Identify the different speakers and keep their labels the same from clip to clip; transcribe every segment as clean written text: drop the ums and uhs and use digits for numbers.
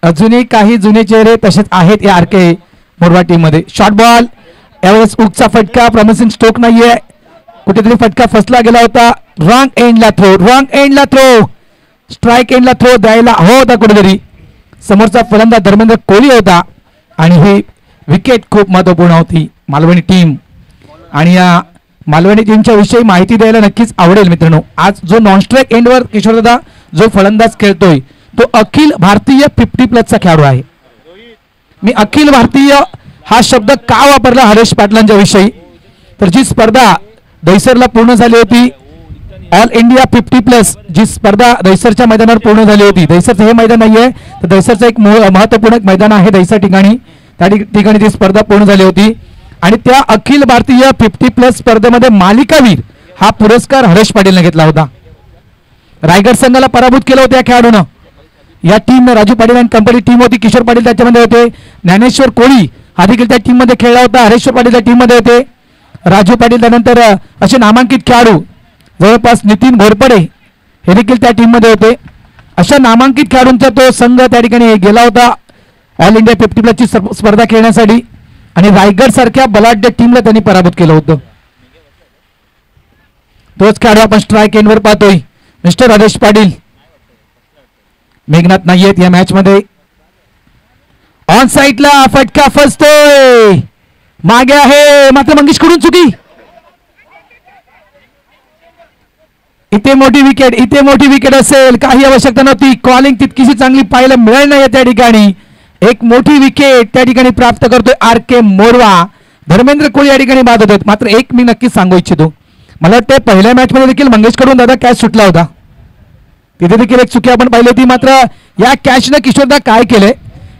Speaker 1: अजूनही काही जुने चेहरे तसेच आहेत या आरके मोरवा टीम मध्ये. शॉर्ट बॉल, यावेळेस उगचा फटका, प्रॉमिसिंग स्ट्रोक नाहीये, कुठेतरी फटका फसला गेला होता. रॉंग एंडला थ्रो, स्ट्राइक एंडला थ्रो द्यायला हवा होता कुठेतरी. समोरचा फलंदाज धर्मेंद्र कोहली होता आणि ही विकेट खूप महत्वपूर्ण होती मालवणी टीम. आणि या मालवणी टीमच्या विषयी माहिती द्यायला नक्कीच आवडेल मित्रांनो. आज जो नॉन स्ट्राइक एंडवर किशोरदादा जो फलंदाज खेळतोय तो अखिल भारतीय 50+ खेळाडू आहे. मी अखिल भारतीय हा शब्द का वापरला हरेश पाटलांच्या विषयी, तर जी स्पर्धा दहिसरला पूर्ण झाली होती, ऑल इंडिया 50+ जी स्पर्धा दहिसरच्या मैदानावर पूर्ण झाली होती. दहिसरचं हे मैदान नाहीये, तर दहिसरचं एक महत्वपूर्ण मैदान आहे दहिसर ठिकाणी, त्या ठिकाणी ती स्पर्धा पूर्ण झाली होती. आणि त्या अखिल भारतीय 50+ स्पर्धेमध्ये मालिकावीर हा पुरस्कार हरेश पाटीलने घेतला होता. रायगड संघाला पराभूत केलं होतं या खेळाडूनं. या टीमनं राजू पाटील आणि कंपनी टीम होती, किशोर पाटील त्याच्यामध्ये होते, ज्ञानेश्वर कोळी हा देखील त्या टीम मध्ये खेळला होता, हरेश्वर पाटील त्या टीम मध्ये होते, राजू पाटील त्यानंतर असे नामांकित खेळाडू जवळपास नितीन घोरपडे हे देखील त्या टीम मध्ये होते. अशा नामांकित खेळाडूंचा तो संघ त्या ठिकाणी गेला होता ऑल इंडिया 50+ ची स्पर्धा खेळण्यासाठी आणि रायगड सारख्या बलाढ्य टीमला त्यांनी पराभूत केलं होतं. तोच खेळाडू आपण स्ट्राइक एंडवर पाहतोय, मिस्टर हरेश पाटील. मेघनाथ नाहीयेत या मॅच मध्ये. ऑन साइडला फटका फसतोय, मागे आहे मात्र मंगेश कडून चुकी. इथे मोठी विकेट असेल, काही आवश्यकता नव्हती, कॉलिंग तितकीशी चांगली पाहायला मिळाली नाही त्या ठिकाणी. एक मोठी विकेट त्या ठिकाणी प्राप्त करतोय आरके मोरवा. धर्मेंद्र कोळी या ठिकाणी बाद होत. मात्र एक मी नक्कीच सांगू इच्छितो, मला वाटतं पहिल्या मॅच मध्ये देखील मंगेश कडून दादा कॅच सुटला होता, तिथे देखील एक चुकी आपण पाहिली होती. मात्र या कॅचनं किशोरदा काय केलंय,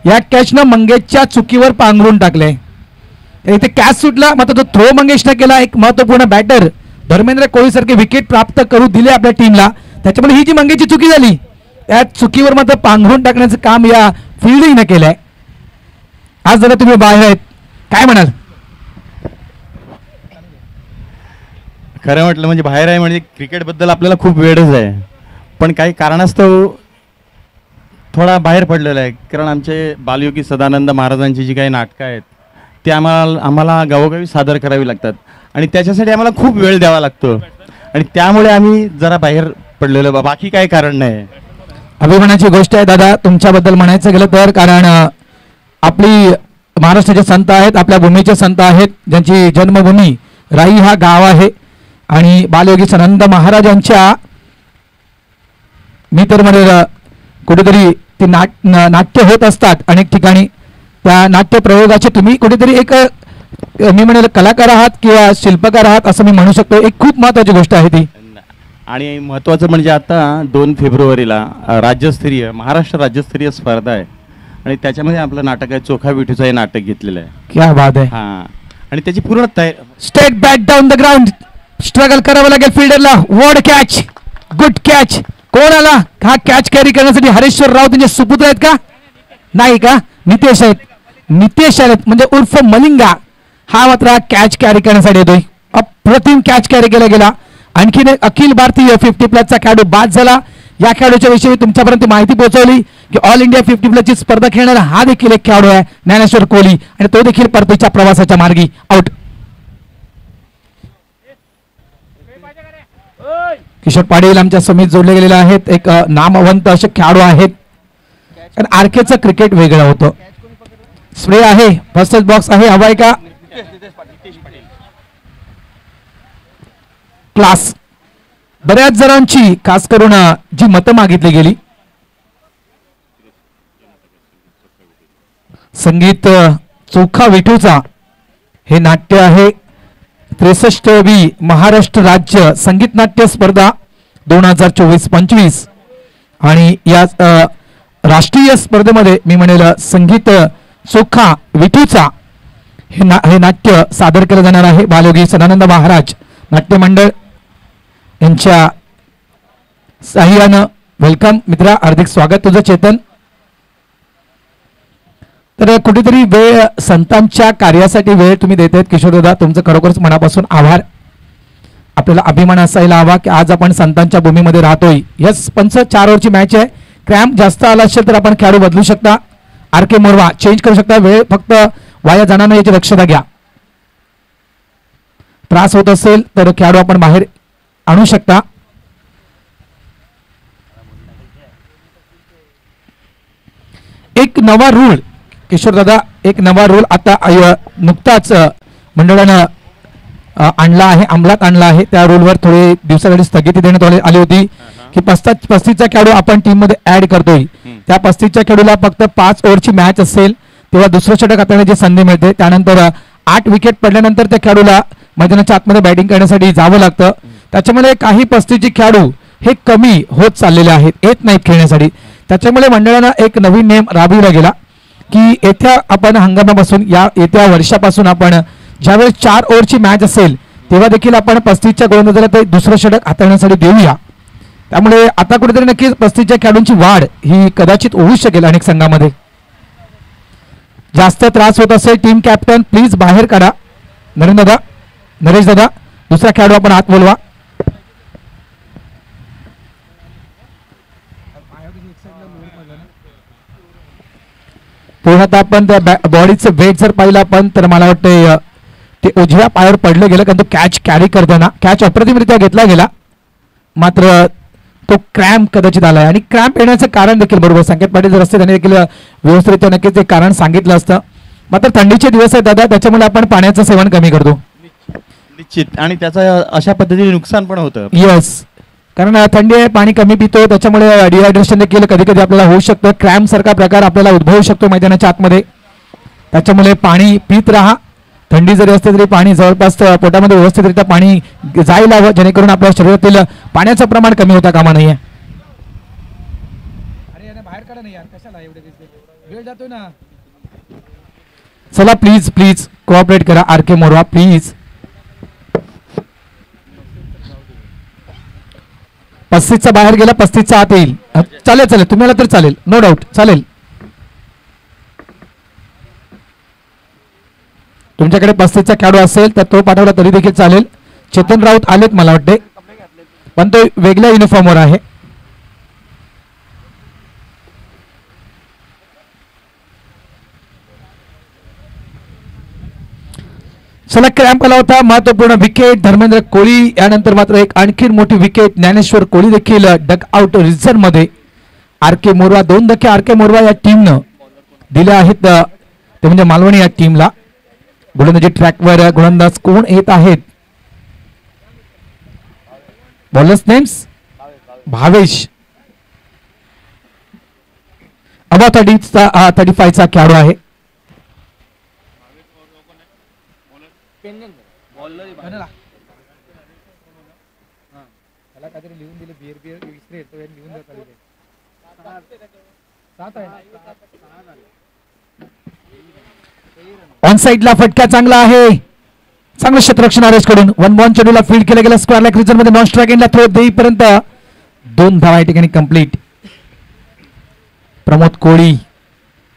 Speaker 1: या कॅचनं मंगेशच्या चुकीवर पांघरून टाकलंय. इथे कॅच सुटला, मात्र तो थ्रो मंगेशनं केला. एक महत्वपूर्ण बॅटर धर्मेंद्र कोहली सारखे विकेट प्राप्त करू दिले आपल्या टीमला, त्याच्यामुळे ही जी मंगेशची चुकी झाली त्या चुकीवर मात्र पांघरून टाकण्याचं काम या फिल्डिंगनं केलंय. आज जरा तुम्ही बाहेर आहेत, काय म्हणाल?
Speaker 2: खरं म्हटलं म्हणजे बाहेर आहे म्हणजे क्रिकेटबद्दल आपल्याला खूप वेळच आहे, पण काही कारणास्तव थोडा बाहेर पडलेला आहे. कारण आमचे बालयोगी सदानंद महाराजांची जी काही नाटकं आहेत ती आम्हाला गावोगावी सादर करावी लागतात आणि त्याच्यासाठी आम्हाला खूप वेळ द्यावा लागतो आणि त्यामुळे आम्ही जरा बाहेर पडलेलो. बाकी काही कारण नाही.
Speaker 1: अभिमानाची गोष्ट आहे दादा तुमच्याबद्दल म्हणायचं गेलं तर, कारण आपली महाराष्ट्राचे संत आहेत, आपल्या भूमीचे संत आहेत, ज्यांची जन्मभूमी राई हा गाव आहे आणि बालयोगी सदानंद महाराजांच्या मी तर म्हणेल कुठेतरी ते नाट्य होत असतात अनेक ठिकाणी. त्या नाट्य प्रयोगाचे तुम्ही कुठेतरी एक मी म्हणेल कलाकार आहात किंवा शिल्पकार आहात असं मी म्हणू शकतो. एक खूप महत्वाची गोष्ट आहे ती.
Speaker 2: आणि महत्त्वाचं म्हणजे आता 2 फेब्रुवारीला महाराष्ट्र राज्यस्तरीय स्पर्धा आहे आणि त्याच्यामध्ये आपलं नाटक आहे चोखा विठूचं हे नाटक घेतलेलं आहे.
Speaker 1: क्या बात आहे.
Speaker 2: हां, आणि त्याची पूर्ण तयारी.
Speaker 1: Straight bat down the ground, struggle करावं लागेल फिल्डरला. What catch, good catch. कोण आला हा कॅच कॅरी करण्यासाठी? हरेश्वर राव त्यांचे सुपुत्र आहेत का? नाही का? नितेश आहेत म्हणजे उर्फ मलिंगा. हा मात्र कॅच कॅरी करण्यासाठी येतोय. अप्रतिम कॅच कॅरी केला गेला. आणखीन एक अखिल भारतीय 50+ चा खेळाडू बाद झाला. या खेळाडूच्या विषयी तुमच्यापर्यंत माहिती पोहोचवली की ऑल इंडिया 50+ ची स्पर्धा खेळणारा हा देखील एक खेळाडू आहे ज्ञानेश्वर कोहली आणि तो देखील परतीच्या प्रवासाच्या मार्गी आउट. किशोर पाटील आमच्या समित जोडले गेलेले आहेत, एक नामवंत असे खेळाडू आहेत. आरकेचं क्रिकेट वेगळं होतं. स्प्रे आहे, फर्स्ट बॉक्स आहे, हवाय का? क्लास. बऱ्याच जणांची खास करून जी मतं मागितली गेली, संगीत चोखा विठूचा हे नाट्य आहे 63वी महाराष्ट्र राज्य संगीत नाट्य स्पर्धा 2024-25 आणि या राष्ट्रीय स्पर्धेमध्ये मी म्हणेल संगीत चोखा विठूचा हे नाट्य सादर केलं जाणार आहे. बालयोगी सदानंद महाराज नाट्य मंडळ यांच्या साह्यानं. वेलकम मित्रा, हार्दिक स्वागत तुझं चेतन. तर कुठेतरी वेळ संतांच्या कार्यासाठी वेळ तुम्ही देत आहेत किशोर दादा, तुमचं खरोखरच मनापासून आभार. आपल्याला अभिमान असायला हवा की आज आपण संतांच्या भूमीमध्ये राहतोय. यस, 4 ओव्हरची मॅच आहे. क्रॅम्प जास्त आला असेल तर आपण खेळाडू बदलू शकता. आर के मोरवा चेंज करू शकता, वेळ फक्त वाया जाणार नाही याची दक्षता घ्या. त्रास होत असेल तर खेळाडू आपण बाहेर आणू शकता. एक नवा रूल किशोर दादा, एक नवा रूल आता नुकताच मंडळानं आणला आहे, अंमलात आणला आहे. त्या रूलवर थोडे दिवसासाठी स्थगिती देण्यात आली होती की 35चा खेळाडू आपण टीम मध्ये ऍड करतोय. त्या 35च्या खेळाडूला फक्त 5 ओव्हरची मॅच असेल तेव्हा दुसरं षटक हाताळण्याची संधी मिळते. त्यानंतर 8 विकेट पडल्यानंतर त्या खेळाडूला मैदानाच्या आतमध्ये बॅटिंग करण्यासाठी जावं लागतं. त्याच्यामुळे काही 35चे खेळाडू हे कमी होत चाललेले आहेत, येत नाहीत खेळण्यासाठी. त्याच्यामुळे मंडळानं एक नवीन नियम राबविला गेला की येत्या आपण हंगामापासून येत्या वर्षापासून आपण ज्यावेळेस 4 ओव्हरची मॅच असेल तेव्हा देखील आपण 35च्या गोलंदाजाला ते दुसरं षटक हाताळण्यासाठी देऊया. त्यामुळे आता कुठेतरी नक्कीच 35च्या खेळाडूंची वाढ ही कदाचित होऊ शकेल अनेक संघामध्ये. जास्त त्रास होत असेल टीम कॅप्टन प्लीज बाहेर काढा. नरेश दादा दुसरा खेळाडू आपण आत बोलवा. पूर्णतः आपण त्या बॉडीचं वेट जर पाहिलं आपण तर मला वाटतं ते उजव्या पायावर पडलं गेलं, कारण तो कॅच कॅरी करताना कॅच अप्रतिमरित्या घेतला गेला, मात्र तो क्रॅम्प कदाचित आलाय. आणि क्रॅम्प येण्याचं कारण देखील बरोबर संकेत पाटील जर असते त्यांनी देखील व्यवस्थितरित्या नक्कीच ते कारण सांगितलं असतं. मात्र थंडीचे दिवस आहेत दादा, त्याच्यामुळे आपण पाण्याचं सेवन कमी करतो
Speaker 2: निश्चित, आणि त्याचं अशा पद्धतीने नुकसान पण होतं.
Speaker 1: यस, कारण थंडी आहे, पाणी कमी पितो, त्याच्यामुळे डिहायड्रेशन देखील कधी कधी आपल्याला होऊ शकतं. क्रॅम्प सारखा प्रकार आपल्याला उद्भवू शकतो मैदानाच्या आतमध्ये. त्याच्यामुळे पाणी पित राहा. थंडी जरी असते तरी पाणी जवळपास पोटामध्ये व्यवस्थितरित्या पाणी जायला हवं, जेणेकरून आपल्या शरीरातील पाण्याचं प्रमाण कमी होता कामा नाहीये. चला प्लीज प्लीज कोऑपरेट करा आर के मोरवा प्लीज. 35चा बाहेर गेला, 35चा आत येईल. चालेल चालेल, तुम्हाला तर चालेल, नो डाऊट चालेल. तुमच्याकडे 35चा खेळाडू असेल तर तो पाठवला तरी देखील चालेल. चेतन राऊत आलेत मला वाटते, पण तो वेगळ्या युनिफॉर्मवर आहे. चला क्रॅम्प आला होता, महत्वपूर्ण विकेट धर्मेंद्र कोळी. यानंतर मात्र एक आणखी मोठी विकेट ज्ञानेश्वर कोळी देखील डक आउट रिझर्व मध्ये. आर के मोरवा 2 धक्के आर के मोरवा या टीमनं दिले आहेत, ते म्हणजे मालवणी या टीमला. गोलंदाजी ट्रॅकवर गोलंदाज कोण येत आहेत? बॉलर्स नेम्स भावेश अबा 35चा खेळाडू आहे. ऑन साइडला फटका चांगला आहे, चांगलं क्षेत्ररक्षण आरेश कडून. 1 बॉल चेंडूला फील्ड केला गेला, स्क्वेअर लेग रिजन मध्ये नॉन स्ट्राइक एंडला थ्रो देईपर्यंत 2 धावा या ठिकाणी कंप्लीट. प्रमोद कोळी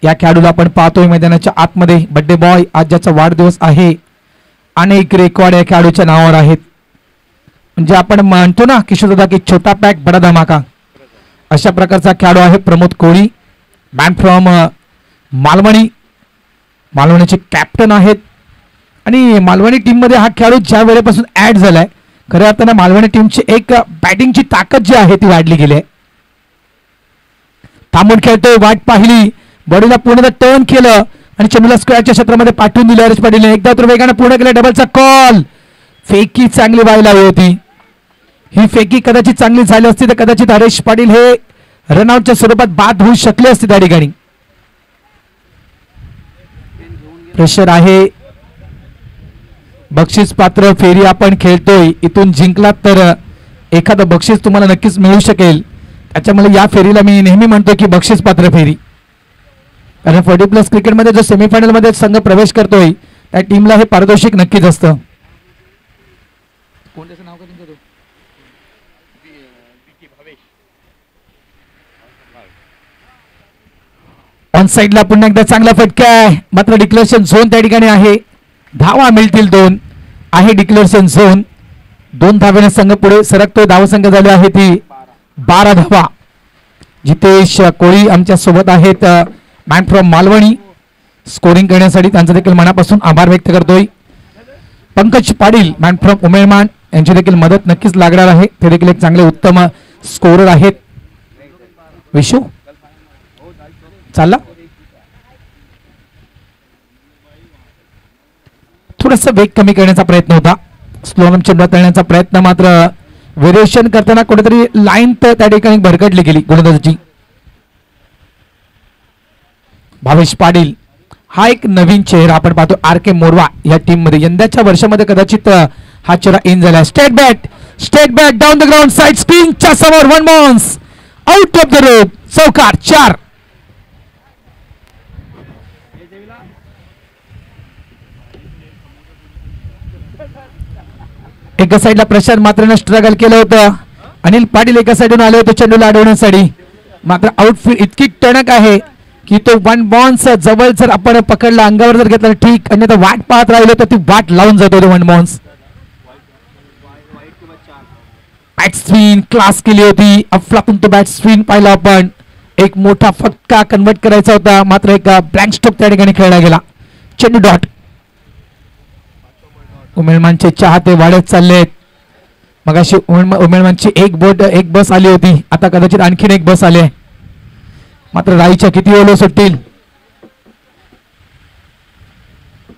Speaker 1: या खेळाडूला आपण पाहतोय मैदानाच्या आतमध्ये. बर्थडे बॉय आज ज्याचा वाढदिवस आहे, अनेक रेकॉर्ड या खेळाडूच्या नावावर आहेत. म्हणजे आपण म्हणतो ना किशोर दादा की छोटा पॅक बडा धमाका, अशा प्रकारचा खेळाडू आहे प्रमोद कोळी. मॅन फ्रॉम मालवणी, मालवणीचे कॅप्टन आहेत. आणि मालवणी टीम मध्ये हा खेळाडू ज्या वेळेपासून ऍड झालाय, खऱ्या अर्थानं मालवणी टीमची एक बॅटिंगची ताकद जी आहे ती वाढली गेली आहे. थांबून खेळतोय, वाट पाहिली, बॉडीला पूर्ण टर्न केलं आणि चेंडूला स्क्वेअरच्या क्षेत्रामध्ये पाठवून दिलं हरेश पाटीलने. एकदा तर वेगाने पूर्ण केलं, डबलचा कॉल. फेकी चांगली व्हायला हवी होती. ही फेकी कदाचित चांगली झाली असती तर कदाचित हरेश पाटील हे रनआउटच्या स्वरूपात बाद होऊ शकले असते त्या ठिकाणी. प्रेशर आहे, बक्षीस पात्र फेरी आपण खेळतोय. इथून जिंकलात तर एखादं बक्षीस तुम्हाला नक्कीच मिळू शकेल. त्याच्यामुळे या फेरीला मी नेहमी म्हणतो की बक्षीस पात्र फेरी, कारण 40+ क्रिकेटमध्ये जो सेमीफायनल मध्ये संघ प्रवेश करतोय त्या टीमला हे पारितोषिक नक्कीच असतं. ऑन साइडला पुन्हा एकदा चांगला फटका आहे, मात्र डिक्लेरेशन झोन त्या ठिकाणी आहे. धावा मिळतील 2 आहे डिक्लेरेशन झोन. 2 धावेने संघ पुढे सरकतोय. धावसंख्या झाली आहे ती 12 धावा. जितेश कोळी आमच्या सोबत आहेत, मॅन फ्रॉम मालवणी स्कोरिंग करण्यासाठी त्यांचा देखील मनापासून आभार व्यक्त करतोय. पंकज पाटील मॅन फ्रॉम उमेरमान यांची देखील मदत नक्कीच लागणार आहे. ते देखील एक चांगले उत्तम स्कोरर आहेत. विशू चालला थोडस वेग कमी करण्याचा प्रयत्न होता. स्लोगन चेंडू हाताळण्याचा प्रयत्न मात्र व्हेरिएशन करताना कुठेतरी लाईन तर त्या ठिकाणी भरकटली गेली गोलंदाजाची. भावेश पाटील हा एक नवीन चेहरा आपण पाहतो आर के मोरवा या टीम मध्ये. यंदाच्या वर्षामध्ये कदाचित हा चेहरा इन झाला. State bat down the ground side स्क्रीनच्या समोर one bounce out of the rope चौकार 4. एका साईडला प्रशांत मात्र स्ट्रगल केलं होतं. अनिल पाटील एका साईडून आले होते चेंडूला अडवण्यासाठी. मात्र आउटफील्ड इतकी टणक आहे की तो वन बाउन्स जवळ जर आपण पकडला अंगावर जर घेतला ठीक, अन्यथा वाट पाहत राहिलो तर ती वाट लावून जातो तो वन बाउन्स. बॅट्समॅन क्लास केली होती. अफलातून तो बॅट्समॅन पाहिला आपण. एक मोठा फटका कन्वर्ट करायचा होता मात्र एक ब्लँक स्ट्रोक त्या ठिकाणी खेळला गेला. चेंडू डॉट. उमेरमानचे चाहते वाढत चाललेत. मगाशी उमेरमानची एक बस आली होती, आता कदाचित आणखीन एक बस आली. मात्र राईच्या किती ओलो सुटतील.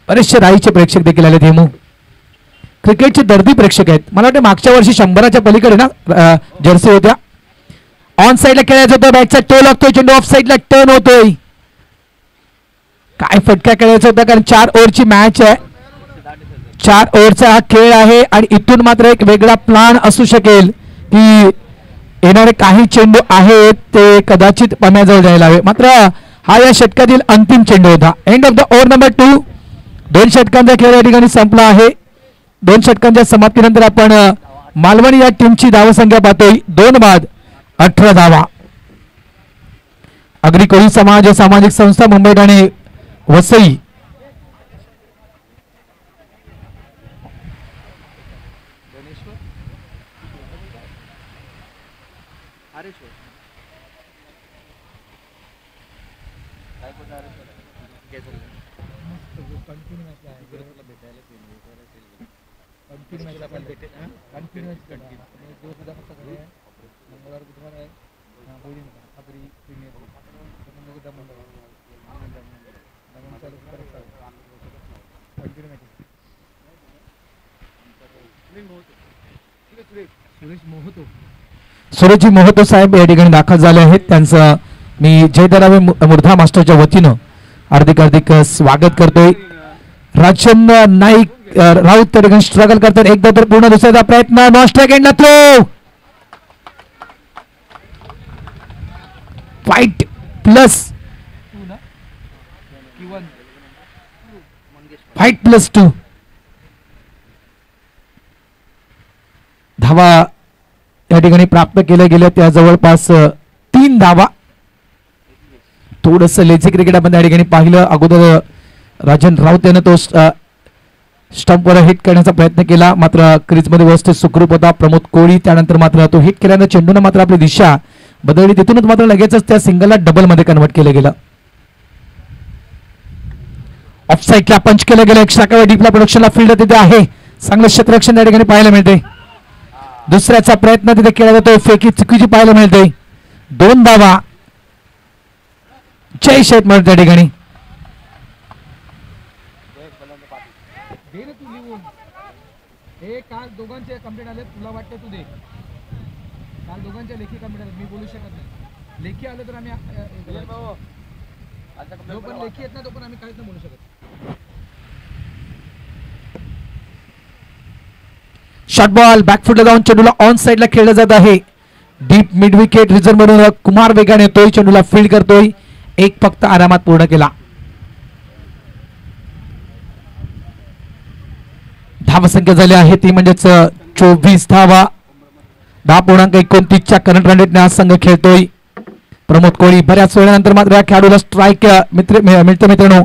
Speaker 1: बरेचसे राईचे प्रेक्षक देखील आले. हेमू क्रिकेटचे दर्दी प्रेक्षक आहेत. मला वाटतं मागच्या वर्षी 100च्या पलीकडे ना जर्सी होत्या. ऑन साईडला खेळायचं होतं. बॅटचा टो लागतोय. चेंडू ऑफ साईडला टर्न होतोय. काय फटका खेळायचा होता कारण 4 ओव्हरची मॅच आहे. 4 ओव्हरचा हा खेळ आहे आणि इथून मात्र एक वेगळा प्लान असू शकेल की येणारे काही चेंडू आहेत ते कदाचित पम्याजवळ जायला हवे. मात्र हा या षटकातील अंतिम चेंडू होता. End of the over number 2. 2 षटकांचा खेळ या ठिकाणी संपला आहे. 2 षटकांच्या समाप्तीनंतर आपण मालवणी या टीमची धावसंख्या पाहतोय 2 बाद 18 धावा. अग्री कोळी समाज सामाजिक संस्था मुंबई ठाणे वसई सुरेशजी मोहतो साहेब या ठिकाणी दाखल झाले आहेत. त्यांचं मी जय दरावे मुर्धा मास्टरच्या वतीनं हार्दिक स्वागत करतोय. राजन नाईक राऊत त्या ठिकाणी स्ट्रगल करतात. एकदा तर पूर्ण दुसऱ्याचा प्रयत्न नॉन स्ट्राइक एंडला थ्रो. फाईट प्लस 2 धावा या ठिकाणी प्राप्त केल्या गेल्या. त्या जवळपास 3 धावा. थोडस लेझी क्रिकेट आपण त्या ठिकाणी पाहिलं. अगोदर राजन राऊत यानं तो स्टंपवर हिट करण्याचा प्रयत्न केला मात्र क्रीजमध्ये व्यवस्थित सुखरूप होता प्रमोद कोळी. त्यानंतर मात्र तो हिट केल्यानं चेंडूनं मात्र आपली दिशा बदलली. तिथूनच मात्र लगेचच त्या सिंगलला डबल मध्ये कन्वर्ट केलं गेलं. ऑफ साईडला पंच केलं गेलं. एक शाखा डीपला प्रोडक्शनला फील्ड तिथे आहे. चांगलं क्षेत्ररक्षण त्या ठिकाणी पाहायला मिळते. दुसऱ्याचा प्रयत्न तिथे केला जातो. फेकी चुकीची पाहायला मिळते. 2 धावा. जय शेत म्हणून त्या ठिकाणी काल दोघांचे कंप्लेंट आले. तुला वाटतं तू दे. काल दोघांच्या लेखी कंप्लेंट आले. मी बोलू शकत नाही. लेखी आलं तर आम्ही जो पण लेखी येत ना तो पण आम्ही काहीच नाही बोलू शकत. शॉर्ट बॉल बॅकफुटला जाऊन चेंडूला ऑन साइडला खेळलं जात आहे. डीप मिड विकेट रिझर्व म्हणून कुमार वेगाने येतोय. चेंडूला फील्ड करतोय. एक फक्त आरामात पूर्ण केला. धावसंख्या झाली आहे ती म्हणजेच 24 धावा. 10.29च्या करंट रन रेटने हा संघ खेळतोय. प्रमोद कोळी बऱ्याच वेळानंतर मात्र या खेळाडूला स्ट्राईक मिळतं. मित्रांनो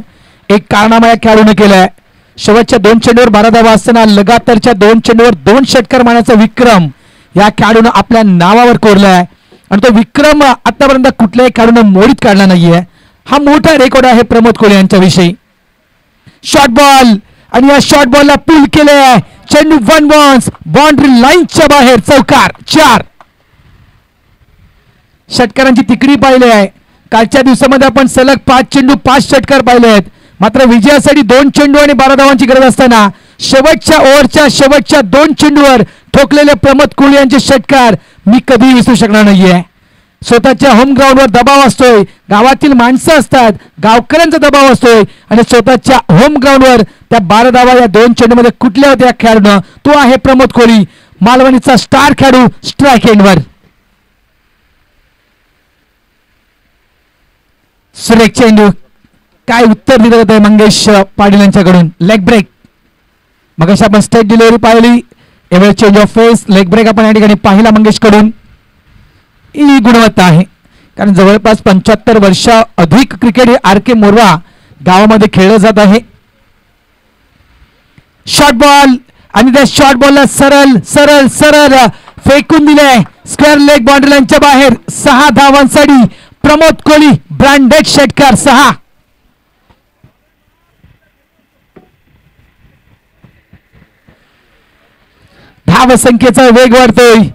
Speaker 1: एक कारनामा या खेळाडूने केलाय. शेवटच्या 2 चेंडूवर 12 धावा असताना लगातारच्या 2 चेंडूवर 2 षटकार मारण्याचा विक्रम या खेळाडूनं आपल्या नावावर कोरलाय आणि तो विक्रम आतापर्यंत कुठल्याही खेळाडूने मोडीत काढला नाहीये. हा मोठा रेकॉर्ड आहे प्रमोद कोळी यांच्या विषयी. शॉर्ट बॉल आणि या शॉर्ट बॉलला पुल केले. चेंडू वन बाउन्स बाउंड्री लाईनच्या बाहेर. चौकार 4. षटकारांची तिकडी पाहिली आहे. कालच्या दिवसामध्ये आपण सलग 5 चेंडू 5 षटकार पाहिले आहेत. मात्र विजयासाठी 2 चेंडू आणि 12 धावांची गरज असताना शेवटच्या ओव्हरच्या शेवटच्या 2 चेंडूवर ठोकलेले प्रमोद कोळी यांचे षटकार मी कधी विसरू शकणार नाहीये. स्वतःच्या होम ग्राउंडवर दबाव असतोय, गावातील माणसं असतात, गावकऱ्यांचा दबाव असतोय आणि स्वतःच्या होम ग्राउंडवर त्या 12 धावा या 2 चेंडूमध्ये कुठल्या होत्या खेळाडूनं? तो आहे प्रमोद कोळी, मालवणीचा स्टार खेळाडू. स्ट्राईक एंडवर सुरेख चेंडू. काय उत्तर दिलं जात आहे मंगेश पाटील यांच्याकडून? Leg break. मग अशी आपण स्टेट डिलिव्हरी पाहिली. Ever change of pace. Leg break आपण या ठिकाणी पाहिला मंगेश कडून. ही गुणवत्ता आहे, कारण जवळपास 75 वर्ष अधिक क्रिकेट हे आर.के. मोरवा गावामध्ये खेळलं जात आहे. शॉर्ट बॉल आणि त्या शॉर्ट बॉलला सरळ सरळ सरळ फेकून दिले स्क्वेअर लेग बाउंड्री लाईनच्या बाहेर. 6 धावांसाठी प्रमोद कोळी ब्रँडेड षटकार. 6. धावसंख्येचा वेग वाढतोय.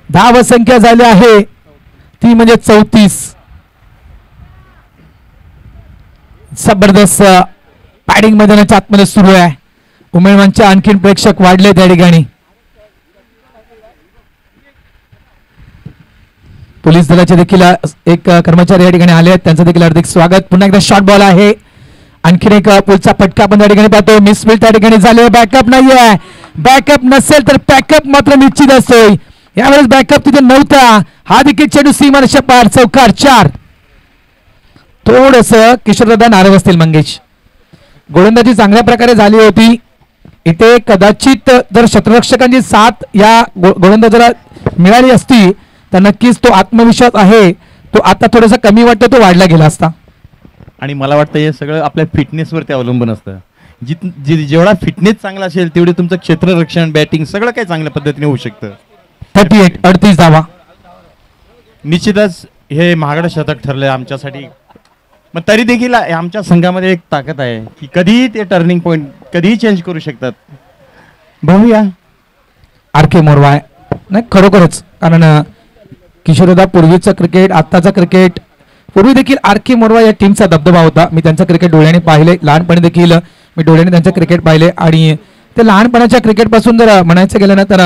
Speaker 1: धावसंख्या झाली आहे ती म्हणजे 34. जबरदस्त पॅडिंग मैदानाच्या आतमध्ये सुरू आहे. उमेदवारांचे आणखीन प्रेक्षक वाढले त्या ठिकाणी. पोलीस दलाचे देखील एक कर्मचारी या ठिकाणी आले आहेत, त्यांचं देखील हार्दिक स्वागत. पुन्हा एकदा शॉर्ट बॉल आहे. आणखीन एक पुलचा फटका आपण त्या ठिकाणी पाहतो. मिसफील्ड त्या ठिकाणी झाले. बॅकअप नाहीये. बॅकअप नसेल तर पॅकअप मात्र निश्चित असतोय. यावेळेस बॅकअप तिथे नव्हता. हा देखील चेंडू सीमारेषा पार. चौकार 4. थोडस किशोरदादा नाराज असतील मंगेश. गोलंदाजी चांगल्या प्रकारे झाली होती. इथे कदाचित जर क्षेत्ररक्षकांची साथ या गोलंदाजाला मिळाली असती तर नक्कीच तो आत्मविश्वास आहे तो आता थोडासा कमी वाटतो, तो वाढला गेला असता.
Speaker 2: आणि मला वाटतं हे सगळं आपल्या फिटनेसवरती अवलंबून असतं. जेवढा फिटनेस चांगला असेल तेवढे तुमचं क्षेत्ररक्षण, बॅटिंग सगळं काही चांगल्या पद्धतीने होऊ शकतं.
Speaker 1: 38 धावा.
Speaker 2: निश्चितच हे महागडं शतक ठरलंय आमच्यासाठी. मग तरी देखील आमच्या संघामध्ये एक ताकद आहे की कधीही ते टर्निंग पॉइंट कधीही चेंज करू शकतात. बघूया.
Speaker 1: आर.के. मोरवा आहे नाही खरोखरच, कारण किशोरदा पूर्वीचं क्रिकेट आत्ताचा क्रिकेट. पूर्वी देखील आर.के. मोरवा या टीमचा दबदबा होता. मी त्यांचं क्रिकेट डोळ्याने पाहिले. लहानपणी देखील मी डोळ्याने त्यांचं क्रिकेट पाहिले आणि ते लहानपणाच्या क्रिकेट पासून जर म्हणायचं गेलं ना तर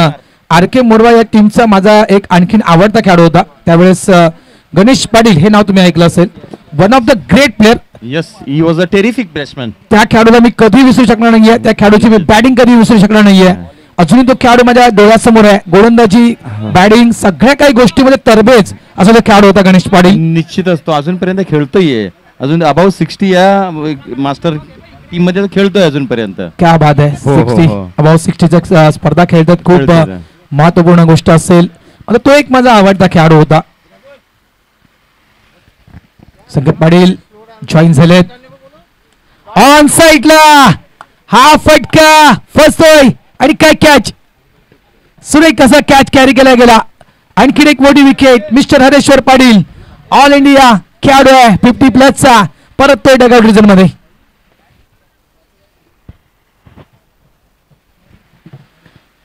Speaker 1: आर.के. मोरवा या टीमचा माझा एक आणखीन आवडता खेळाडू होता. त्यावेळेस गणेश पाटील हे नाव तुम्ही ऐकलं असेल. One of the great player.
Speaker 2: Yes, he was a terrific batsman.
Speaker 1: त्या खेळाडूला मी कधी विसरू शकणार नाहीये. त्या खेळाडूची मी बॅटिंग कधी विसरू शकणार नाहीये. अजूनही तो खेळाडू माझ्या डोळ्यासमोर आहे. गोलंदाजी, बॅटिंग सगळ्या काही गोष्टीमध्ये तरबेज असा तो खेळाडू होता गणेश पाटील.
Speaker 2: निश्चितच तो अजूनपर्यंत खेळतोय. अजून अबाउट 60 या मास्टर टीम मध्ये खेळतोय अजूनपर्यंत.
Speaker 1: क्या बात आहे. 60 अबाउट 60 स्पर्धा खेळतात. खूप महत्वपूर्ण गोष्ट असेल. आता तो एक माझा आवडता खेळाडू होता. संकेत पाटील जॉईन झालेत. ऑन साईडला हा फटका फसतोय आणि काय कॅच. सुरेख कसा कॅच कॅरी केला गेला. आणखीन एक मोठी wicket. Mister Hareshwar Patil all India खेळाडू आहे 50+ परत तो डगआउट रिजन मध्ये.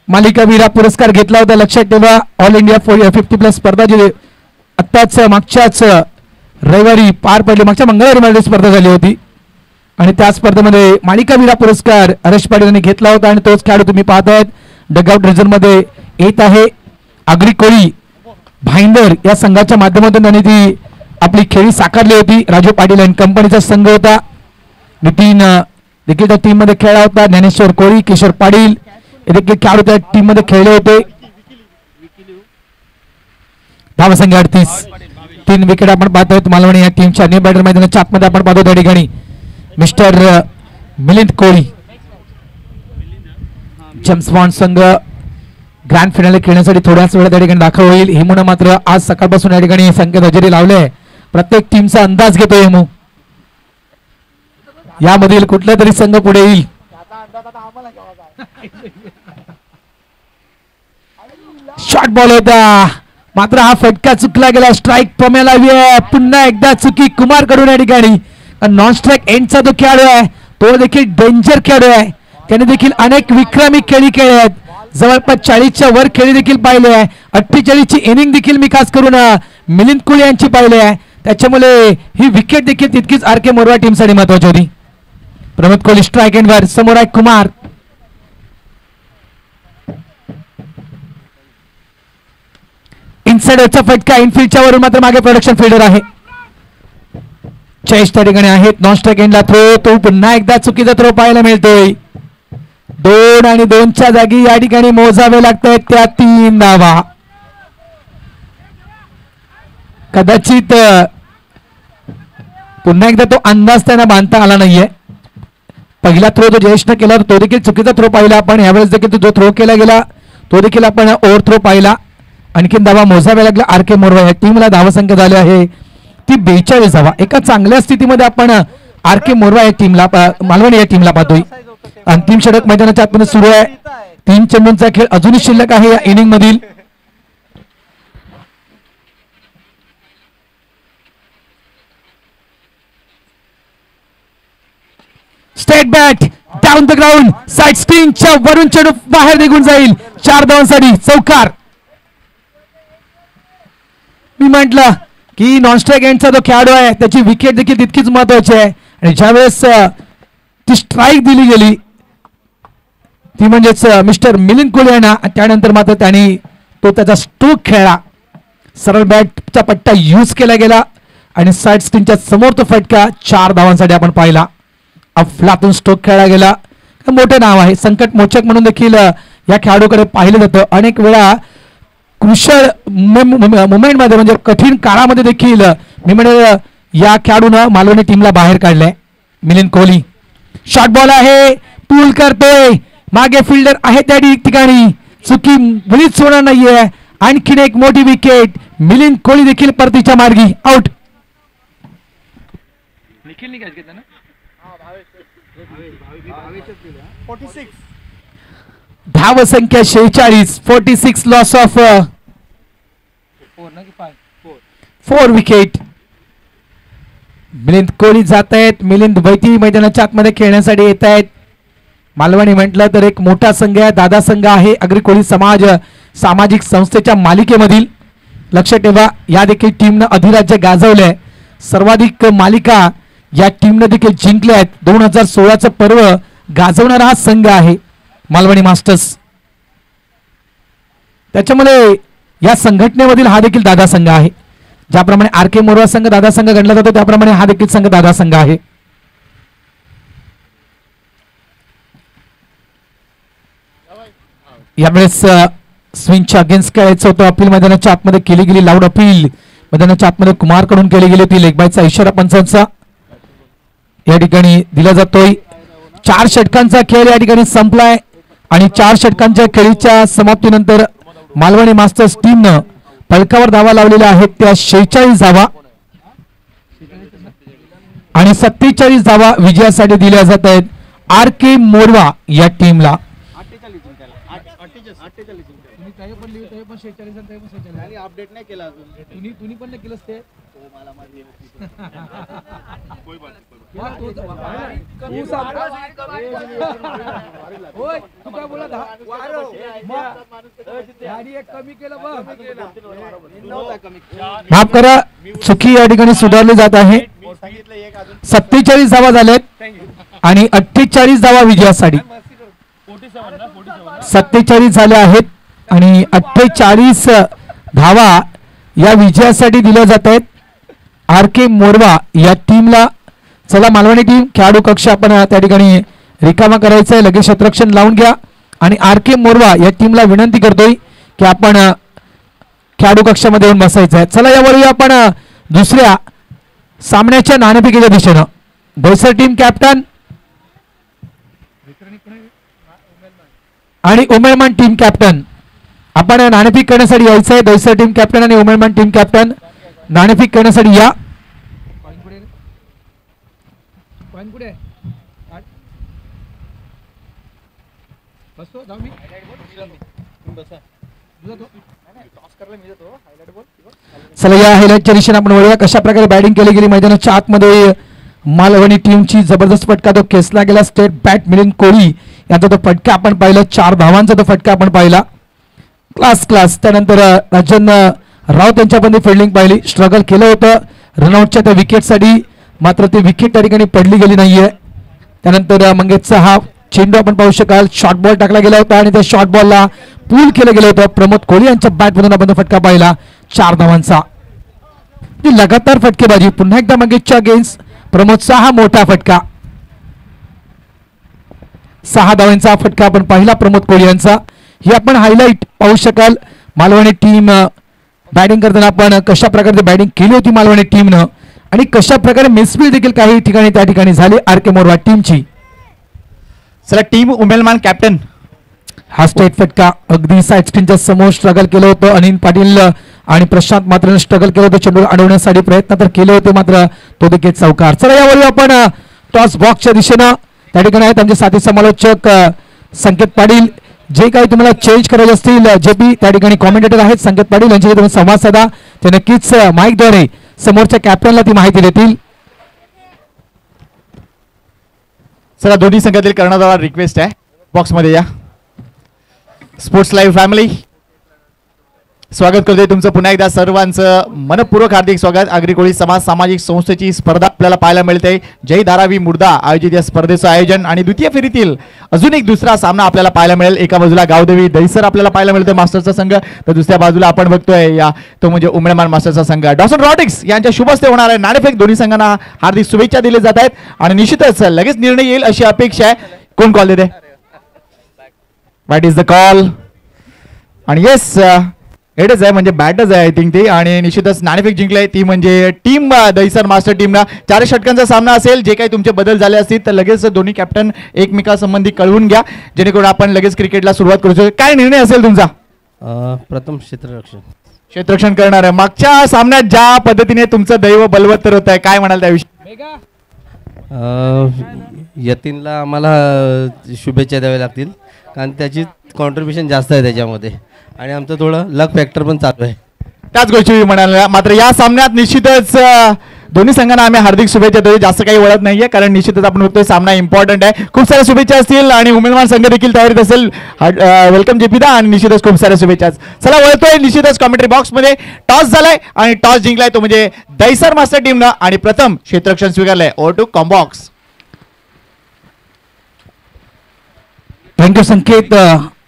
Speaker 1: मालिकावीर पुरस्कार घेतला होता लक्षात ठेवा. ऑल इंडिया 50+ स्पर्धा जी आत्ताच मागच्याच रविवारी पार पडली, मागच्या मंगळवारी स्पर्धा झाली होती आणि त्या स्पर्धेमध्ये मालिकावीर पुरस्कार हरेश पाटील यांनी घेतला होता आणि तोच खेळाडू तुम्ही पाहतायत डगआउट रिजन मध्ये येत आहे. आगरी कोळी भाईंदर या संघाच्या माध्यमातून त्यांनी ती आपली खेळी साकारली होती. राजू पाटील अँड कंपनीचा संघ होता. नितीन देखील त्या टीम मध्ये खेळला होता. ज्ञानेश्वर कोळी, किशोर पाटील हे देखील खेळाडू त्या टीम मध्ये खेळले होते. धावसंख्या 38. 3 विकेट आपण पाहतोय. मालवणी या टीमच्या न्यू बॅटर मैदानाच्या आतमध्ये आपण पाहतो त्या ठिकाणी मिस्टर मिलिंद कोळी. जेम्स बॉन्ड संघ ग्रँड फिनाले खेळण्यासाठी थोड्याच वेळा त्या ठिकाणी दाखल होईल. हेमून मात्र आज सकाळपासून या ठिकाणी संकेत हजेरी लावले. प्रत्येक टीमचा अंदाज घेतो हेमू. यामधील कुठला तरी संघ पुढे येईल. शॉर्ट बॉल होता मात्र हा फटका चुकला गेला. स्ट्राईक पम्याला पुन्हा एकदा चुकी कुमार कडून या ठिकाणी नॉन स्ट्राईक एंडचा जो खेळाडू आहे तो देखील डेंजर खेळाडू आहे. त्याने देखील अनेक विक्रमी खेळी खेळले आहेत. जवळपास 40च्या वर खेळी देखील पाहिले आहे. 48ची इनिंग देखील मी खास करून मिलिंद कुळे यांची पाहिले आहे. त्याच्यामुळे ही विकेट देखील तितकीच आर के मोरवा टीमसाठी महत्वाची होती. प्रमोद कोहली स्ट्राईक एंडवर, समोर आहे कुमार. इनसाइडरचा फटका, इनफिल्डच्या वरून मात्र मागे प्रोडक्शन फिल्डर आहे. चेस त्या ठिकाणी आहेत. नॉन स्ट्राईक एंडला थ्रो, तो पुन्हा एकदा चुकीचा थ्रो पाहायला मिळतोय. 2 आणि 2च्या जागी या ठिकाणी मोजावे लागत आहेत त्या 3 धावा. कदाचित पुन्हा एकदा तो अंदाज त्यांना बांधता आला नाहीये. पहिला थ्रो जो जयेशने केला तो देखील चुकीचा थ्रो पाहिला आपण. यावेळेस देखील जो थ्रो केला गेला तो देखील आपण ओव्हर थ्रो पाहिला. आणखीन धावा मोजाव्या लागला आर के मोरवा या टीमला. धावसंख्या झाली आहे ती 42 धावा. एका चांगल्या स्थितीमध्ये आपण आर के मोरवा या टीमला, मालवणी या टीमला पाहतोय. अंतिम षटक मैदानाच्या आतमध्ये सुरू आहे. 3 चेंडूंचा खेळ अजूनही शिल्लक आहे या इनिंग मधील. State bat down the ground, side स्क्रीनच्या वरून चेंडू बाहेर निघून जाईल. 4 धावांसाठी चौकार. मी म्हटलं की नॉन स्ट्राईक एंडचा जो खेळाडू आहे त्याची विकेट देखील तितकीच महत्वाची आहे. आणि ज्यावेळेस ती स्ट्राईक दिली गेली ती म्हणजेच मिस्टर मिलिंद कुळे यांना, त्यानंतर मात्र त्यांनी तो त्याचा स्ट्रोक खेळला. सरळ बॅटचा पट्टा यूज केला गेला आणि साइड स्क्रीनच्या समोर तो फटका 4 धावांसाठी आपण पाहिला. अफलातून स्ट्रोक खेळला गेला. मोठे नाव आहे, संकट मोचक म्हणून देखील या खेळाडूकडे पाहिलं जातं. अनेक वेळा क्रुशल मुमेंटमध्ये म्हणजे कठीण काळामध्ये देखील मी म्हणेल या खेळाडूनं मालवणी टीमला बाहेर काढलंय. मिलिंद कोहली शॉर्ट बॉल आहे, पूल करतोय, मागे फिल्डर आहे त्या ठिकाणी, चुकी मुळीच होणार नाहीये. आणखीन एक मोठी विकेट, मिलिंद कोहली देखील परतीच्या मार्गी आउट. धाव संख्या 46, 46 loss of 4 wicket. Milind Kohli जात आहेत, मिलिंद वैती मैदानाच्या आतमध्ये खेळण्यासाठी येत आहेत. मालवणी म्हटलं तर एक मोठा संघ आहे, दादा संघ आहे अग्री कोळी समाज सामाजिक संस्थेच्या मालिकेमधील. लक्ष ठेवा, या देखील टीमनं अधिराज्य गाजवलंय. सर्वाधिक मालिका या टीमनं देखील जिंकल्या आहेत. 2016चं पर्व गाजवणारा हा संघ आहे मालवणी मास्टर्स. त्याच्यामुळे या संघटनेमधील हा देखील दादा संघ आहे. ज्याप्रमाणे आर के मोरवा संघ दादा संघ गणला जातो त्याप्रमाणे हा देखील संघ दादा संघ आहे. यावेळेस स्विंगच्या अगेन्स्ट खेळायचं होतं. अपील मैदानाच्या आतमध्ये केली गेली, लाऊड अपील मैदानाच्या आतमध्ये कुमार कडून केली गेली होती. लेगबायचा इशारा पंचांचा या ठिकाणी दिला जातोय. 4 षटकांचा खेळ या ठिकाणी संपलाय आणि 4 षटकांच्या खेळीच्या समाप्तीनंतर मालवणी मास्टर्स टीमनं फलकावर धावा लावलेल्या आहेत त्या 46 धावा आणि 47 धावा विजयासाठी दिल्या जात आहेत आर के मोरवा या टीमला.
Speaker 3: अपडेट नाही केला अजून. तुम्ही पण नाही केलंस ते.
Speaker 1: माफ करा, चुकी या ठिकाणी सुधारली जात आहे. 47 धावा झाल्यात आणि 48 धावा विजयासाठी. 47 झाल्या आहेत आणि 48 धावा या विजयासाठी दिल्या जात आहेत आर के मोरवा या टीमला. चला मालवणी टीम, खेळाडू कक्ष आपण त्या ठिकाणी रिकामा करायचा आहे. लगेच शतरक्षण लावून घ्या आणि आर के मोरवा या टीमला विनंती करतोय की आपण खेळाडू कक्षामध्ये येऊन बसायचं आहे. चला यावरूया आपण दुसऱ्या सामन्याच्या नाणेफेकीच्या दिशेनं. दहिसर टीम कॅप्टन आणि उमेळमान टीम कॅप्टन, आपण नाणेफेक करण्यासाठी यायचं आहे. दहिसर टीम कॅप्टन आणि उमेळमान टीम कॅप्टन नाणेफेक करण्यासाठी या. चला या हायलाइटच्या दिशेने आपण वळूया. कशा प्रकारे बॅटिंग केली गेली मैदानाच्या आतमध्ये मालवणी टीमची जबरदस्त फटका तो खेचला गेला. स्टेट बॅट मिलिंद कोळी यांचा तो फटका आपण पाहिला. 4 धावांचा तो फटका आपण पाहिला. क्लास. त्यानंतर राजन राऊत यांच्यामध्ये फिल्डिंग पाहिली. स्ट्रगल केलं होतं रनआउटच्या त्या विकेटसाठी, मात्र ती विकेट त्या ठिकाणी पडली गेली नाहीये. त्यानंतर मंगेशचा हा चेंडू आपण पाहू शकाल. शॉर्ट बॉल टाकला गेला होता आणि त्या शॉर्ट बॉलला पूल केलं गेलं होतं. प्रमोद कोहली यांच्या बॅटमधून आपण तो फटका पाहिला 4 धावांचा. ती लगातार फटकेबाजी. पुन्हा एकदा मंगेशच्या अगेन्स्ट प्रमोदचा हा मोठा फटका. 6 धावांचा फटका आपण पाहिला प्रमोद कोहली यांचा. ही आपण हायलाइट पाहू शकाल. मालवणी टीम बॅटिंग करताना आपण कशा प्रकारे बॅटिंग केली होती मालवणी टीमनं आणि कशा प्रकारे मिसफील्ड देखील काही ठिकाणी त्या ठिकाणी झाली आर के मोरवा टीमची.
Speaker 4: चला टीम उमेलमान कॅप्टन.
Speaker 1: हा स्टेट फटका अगदी साईड स्क्रीनच्या समोर स्ट्रगल केलं होतं. अनिल पाटील आणि प्रशांत मात्र स्ट्रगल केलं होतं. चेंडू अडवण्यासाठी प्रयत्न तर केले होते, मात्र तो देखील चौकार. चला यावर आपण टॉस बॉक्सच्या दिशेनं त्या ठिकाणी आहेत आमचे साथी समालोचक संकेत पाटील. जे काही तुम्हाला चेंज करायचे असतील जे पी त्या ठिकाणी कॉमेंटेटर आहेत संकेत पाटील यांच्याशी तुम्ही संवाद साधा. ते नक्कीच माईकद्वारे समोरच्या कॅप्टनला ती माहिती देतील.
Speaker 4: चला दोन्ही संघातील कर्णधाराला रिक्वेस्ट आहे बॉक्समध्ये या. स्पोर्ट्स लाईव्ह फॅमिली स्वागत करतोय तुमचं पुन्हा एकदा सर्वांचं मनपूर्वक हार्दिक स्वागत. आगरी कोळी समाज सामाजिक संस्थेची स्पर्धा आपल्याला पाहायला मिळते. जय धारावी मुर्दा आयोजित या स्पर्धेचं आयोजन आणि द्वितीय फेरीतील अजून एक दुसरा सामना आपल्याला पाहायला मिळेल. एका बाजूला गावदेवी दहिसर आपल्याला पाहायला मिळतोय मास्टरचा संघ, तर दुसऱ्या बाजूला आपण बघतोय या तो म्हणजे उमरेमान मास्टरचा संघ. डॉसन रॉटिक्स यांच्या शुभ हस्ते होणार आहे नाणेफेक. दोन्ही संघांना हार्दिक शुभेच्छा दिल्या जात आहेत आणि निश्चितच लगेच निर्णय येईल अशी अपेक्षा आहे. कोण कॉल देते? What is the call? आणि येस हेडच आहे म्हणजे बॅटच आहे आय थिंक ती. आणि निश्चितच नाणेफेक जिंकलाय ती म्हणजे टीम दहिसर मास्टर टीमला. 4 षटकांचा सामना असेल. जे काही तुमचे बदल झाले असतील तर लगेच दोन्ही कॅप्टन एकमेकांसंबंधी कळवून घ्या जेणेकरून आपण लगेच क्रिकेटला सुरुवात करू शकतो. काय निर्णय असेल तुमचा?
Speaker 5: प्रथम
Speaker 4: क्षेत्ररक्षण करणार आहे. मागच्या सामन्यात ज्या पद्धतीने तुमचं दैव बलवत्तर होत आहे, काय म्हणाल त्याविषयी?
Speaker 5: यतीनला आम्हाला शुभेच्छा द्याव्या लागतील कारण त्याची कॉन्ट्रीब्युशन जास्त आहे त्याच्यामध्ये आणि आमचं थोडं लक फॅक्टर पण चालू आहे.
Speaker 4: त्याच गोष्टी म्हणाल्या. मात्र या सामन्यात निश्चितच दोन्ही संघांना आम्ही हार्दिक शुभेच्छा देतो. जास्त काही वळत नाहीये कारण निश्चितच आपण बघतोय सामना इम्पॉर्टंट आहे. खूप साऱ्या शुभेच्छा असतील आणि उमेदवार संघ देखील तयारीत असेल. वेलकम जेपीदा आणि निश्चितच खूप साऱ्या शुभेच्छा. चला वळतोय निश्चितच कॉमेंट्री बॉक्स मध्ये. टॉस झालाय आणि टॉस जिंकलाय तो म्हणजे दहिसर मास्टर टीमनं आणि प्रथम क्षेत्ररक्षण स्वीकारलंय. Over to combox.
Speaker 1: Thank you Sanket.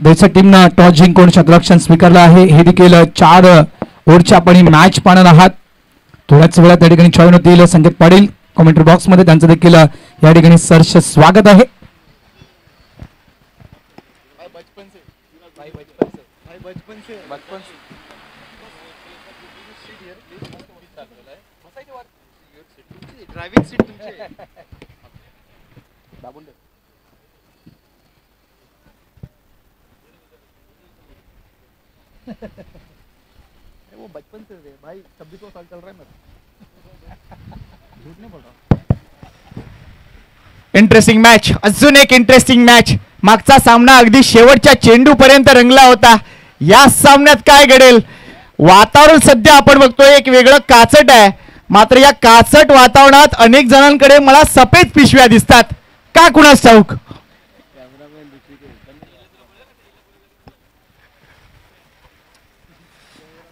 Speaker 1: Dahisar टीमनं टॉस जिंकून क्षेत्ररक्षण स्वीकारलं आहे. हे देखील 4 ओव्हरच्या आपण ही मॅच पाहणार आहात. थोड्याच वेळात त्या ठिकाणी जॉईन होतील संकेत पाटील कॉमेंट्री बॉक्स मध्ये. त्यांचं देखील या ठिकाणी सहर्ष स्वागत आहे.
Speaker 3: ड्रायव्हिंग सीट तुमची वो बचपन से भाई 26 साल चल रहा है मेरा. झूठ नहीं बोल रहा.
Speaker 4: Interesting match. अजून एक इंटरेस्टिंग मॅच. मागचा सामना अगदी शेवटच्या चेंडू पर्यंत रंगला होता. या सामन्यात काय घडेल? वातावरण सध्या आपण बघतोय एक वेगळं काचट आहे. मात्र या काचट वातावरणात अनेक जणांकडे मला सफेद पिशव्या दिसतात. का कुणास ठाऊक?